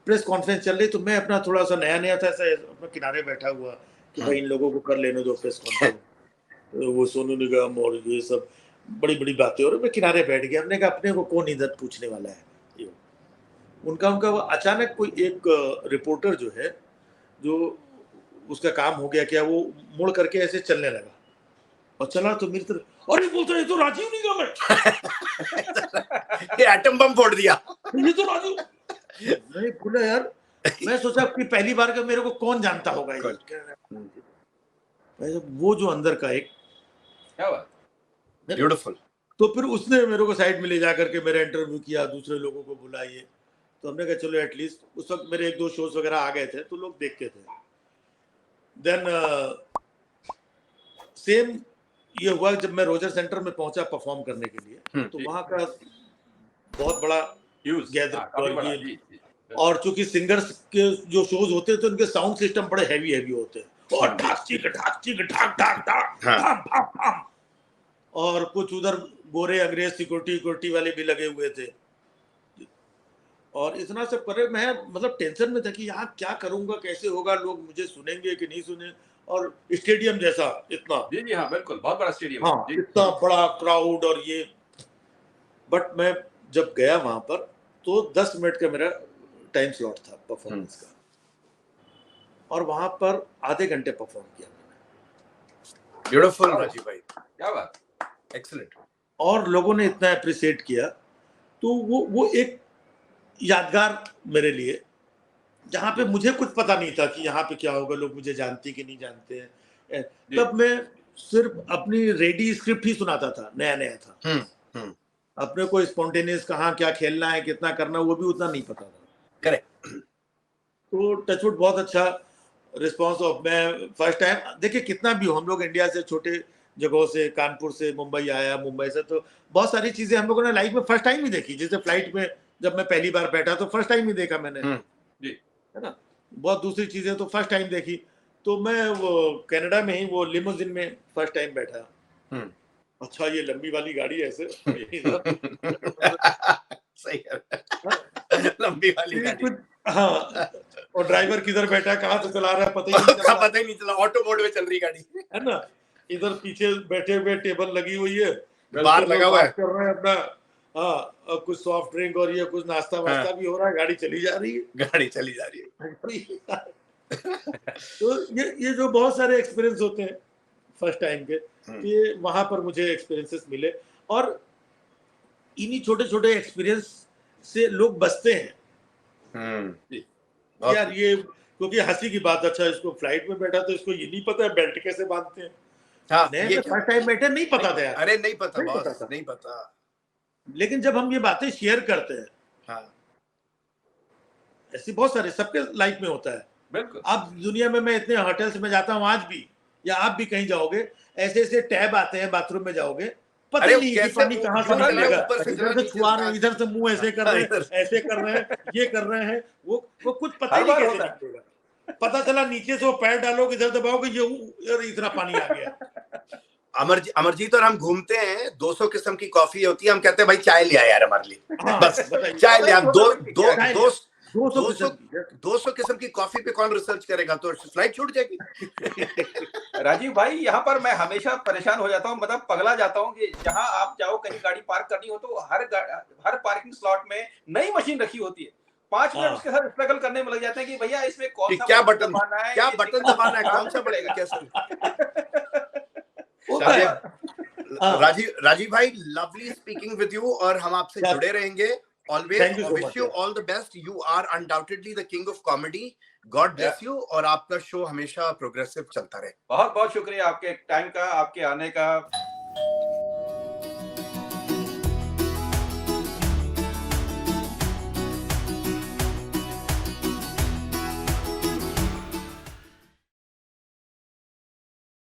प्रेस कॉन्फ्रेंस चल रही, तो मैं अपना थोड़ा सा नया था, ऐसा अपना किनारे बैठा हुआ कि भाई इन लोगों को कर लेने दो प्रेस कॉन्फ्रेंस। वो सोनू निगम और ये सब बड़ी बड़ी बातें, और मैं किनारे बैठ गया। हमने कहा अपने को कौन इधर पूछने वाला है। उनका अचानक कोई एक रिपोर्टर जो है, जो उसका काम हो गया क्या, वो मुड़ करके ऐसे चलने लगा, और चला तो मेरी तरफ, अरे बोलता है तो राजीव निगम है।
ये एटम बम फोड़ दिया,
ये तो राजीव। मैं बोला यार, मैं सोचा कि पहली बार का मेरे को कौन जानता होगा ये। वो जो अंदर का एक
क्या बात,
ब्यूटीफुल।
तो फिर उसने मेरे को साइड में ले जा करके मेरा इंटरव्यू किया, दूसरे लोगों को बुलाइए। तो हमने कहा चलो एटलीस्ट, उस वक्त मेरे 1-2 शोज वगैरह आ गए थे, तो लोग देखते थे। देन सेम ये हुआ जब मैं रोजर सेंटर में पहुंचा परफॉर्म करने के लिए, तो वहां का बहुत बड़ा गैदरिंग, और चूंकि सिंगर्स के जो शोज होते हैं तो उनके साउंड सिस्टम बड़े हैवी होते हैं, और ठाक चिक ठाक ठाक, और कुछ उधर गोरे अंग्रेज सिक्योरिटी वाले भी लगे हुए थे, और इतना सब करे। मैं मतलब टेंशन में था कि यहाँ क्या करूंगा, कैसे होगा, लोग मुझे सुनेंगे कि नहीं सुने, और स्टेडियम जैसा इतना,
जी हाँ बिल्कुल, बहुत बड़ा स्टेडियम,
हाँ इतना बड़ा क्राउड, और ये। बट मैं जब गया वहां पर, तो 10 मिनट का मेरा टाइम स्लॉट था परफॉर्मेंस का, और वहां पर आधे घंटे परफॉर्म किया मैंने।
ब्यूटीफुल राजीव भाई,
क्या बात,
एक्सीलेंट।
और लोगों ने इतना अप्रिशिएट किया, तो वो एक यादगार मेरे लिए, जहाँ पे मुझे कुछ पता नहीं था कि यहाँ पे क्या होगा, लोग मुझे जानते कि नहीं जानते हैं। तब मैं सिर्फ अपनी रेडी स्क्रिप्ट ही सुनाता था, नया था। अपने को स्पॉन्टेनियस कहाँ क्या खेलना है, कितना करना, वो भी उतना नहीं पता था।
करेक्ट।
तो टचवुड बहुत अच्छा रिस्पॉन्स। मैं फर्स्ट टाइम, देखिए कितना भी हो, हम लोग इंडिया से छोटे जगहों से, कानपुर से मुंबई आया, मुंबई से, तो बहुत सारी चीजें हम लोगों ने लाइफ में फर्स्ट टाइम ही देखी। जैसे फ्लाइट में जब मैं पहली बार बैठा तो फर्स्ट टाइम ही देखा मैंने, है ना। बहुत दूसरी चीजें तो फर्स्ट टाइम देखी। तो मैं वो कनाडा में ही वो लिमोजिन में फर्स्ट टाइम बैठा। अच्छा, ये लंबी वाली गाड़ी ऐसे
सही है, लंबी वाली गाड़ी,
हाँ, और ड्राइवर किधर बैठा, कहाँ से चला रहा है पता ही नहीं चला,
ऑटो मोड में चल रही गाड़ी,
है ना। इधर पीछे बैठे हुए टेबल लगी हुई है,
बाहर लगा हुआ है, कर
रहे हैं अपना, हाँ, कुछ सॉफ्ट ड्रिंक और ये कुछ नाश्ता वास्ता भी हो रहा है, गाड़ी चली जा रही है। तो ये जो बहुत सारे एक्सपीरियंस होते हैं फर्स्ट टाइम के, ये वहां पर मुझे एक्सपीरियंसेस मिले, और इन्हीं छोटे छोटे एक्सपीरियंस से लोग बचते हैं। यार ये, क्योंकि हंसी की बात, अच्छा इसको फ्लाइट में बैठा तो इसको ये नहीं पता है बेल्ट कैसे बांधते हैं।
हाँ,
ये फर्स्ट टाइम बैठे नहीं पता था यार।
अरे नहीं पता।
लेकिन जब हम ये बातें शेयर करते हैं,
हाँ,
ऐसी बहुत सारे सबके लाइफ में होता है।
बिल्कुल।
अब दुनिया में मैं इतने होटल्स में जाता हूँ आज भी, या आप भी कहीं जाओगे, ऐसे टैब आते हैं बाथरूम में जाओगे, पता नहीं कि पानी कहाँ से निकलेगा, इधर से छुआ रहे हैं, इधर से मुंह ऐसे कर रहे हैं, ऐसे कर रहे हैं, ये कर रहे हैं, वो कुछ पता नहीं कैसे निकलेगा। पता चला नीचे से वो पैर डालोगे, इधर दबाओगे, ये इतना पानी आ गया।
अमरजीत और हम घूमते हैं, 200 किस्म की कॉफी होती है, हम कहते हैं भाई चाय ले आ यार हमारे लिए, बस चाय ले आ। 200 किस्म की कॉफी पे कौन रिसर्च करेगा, तो फ्लाइट छूट जाएगी।
राजीव भाई, यहाँ पर मैं हमेशा परेशान हो जाता हूँ, मतलब पगला जाता हूँ कि जहाँ आप जाओ, कहीं गाड़ी पार्क करनी हो तो हर पार्किंग स्लॉट में नई मशीन रखी होती है। 5 मिनट उसके साथ स्ट्रगल करने में लग जाते हैं कि भैया इसमें कौन सा
क्या बटन दबाना है, कौन सा बटन, कैसे। राजीव भाई, लवली स्पीकिंग विद यू, और हम आपसे जुड़े रहेंगे always. Wish you all the best. You are undoubtedly the king of comedy. God bless you, और आपका शो हमेशा प्रोग्रेसिव चलता रहे।
बहुत बहुत शुक्रिया आपके टाइम का, आपके आने का।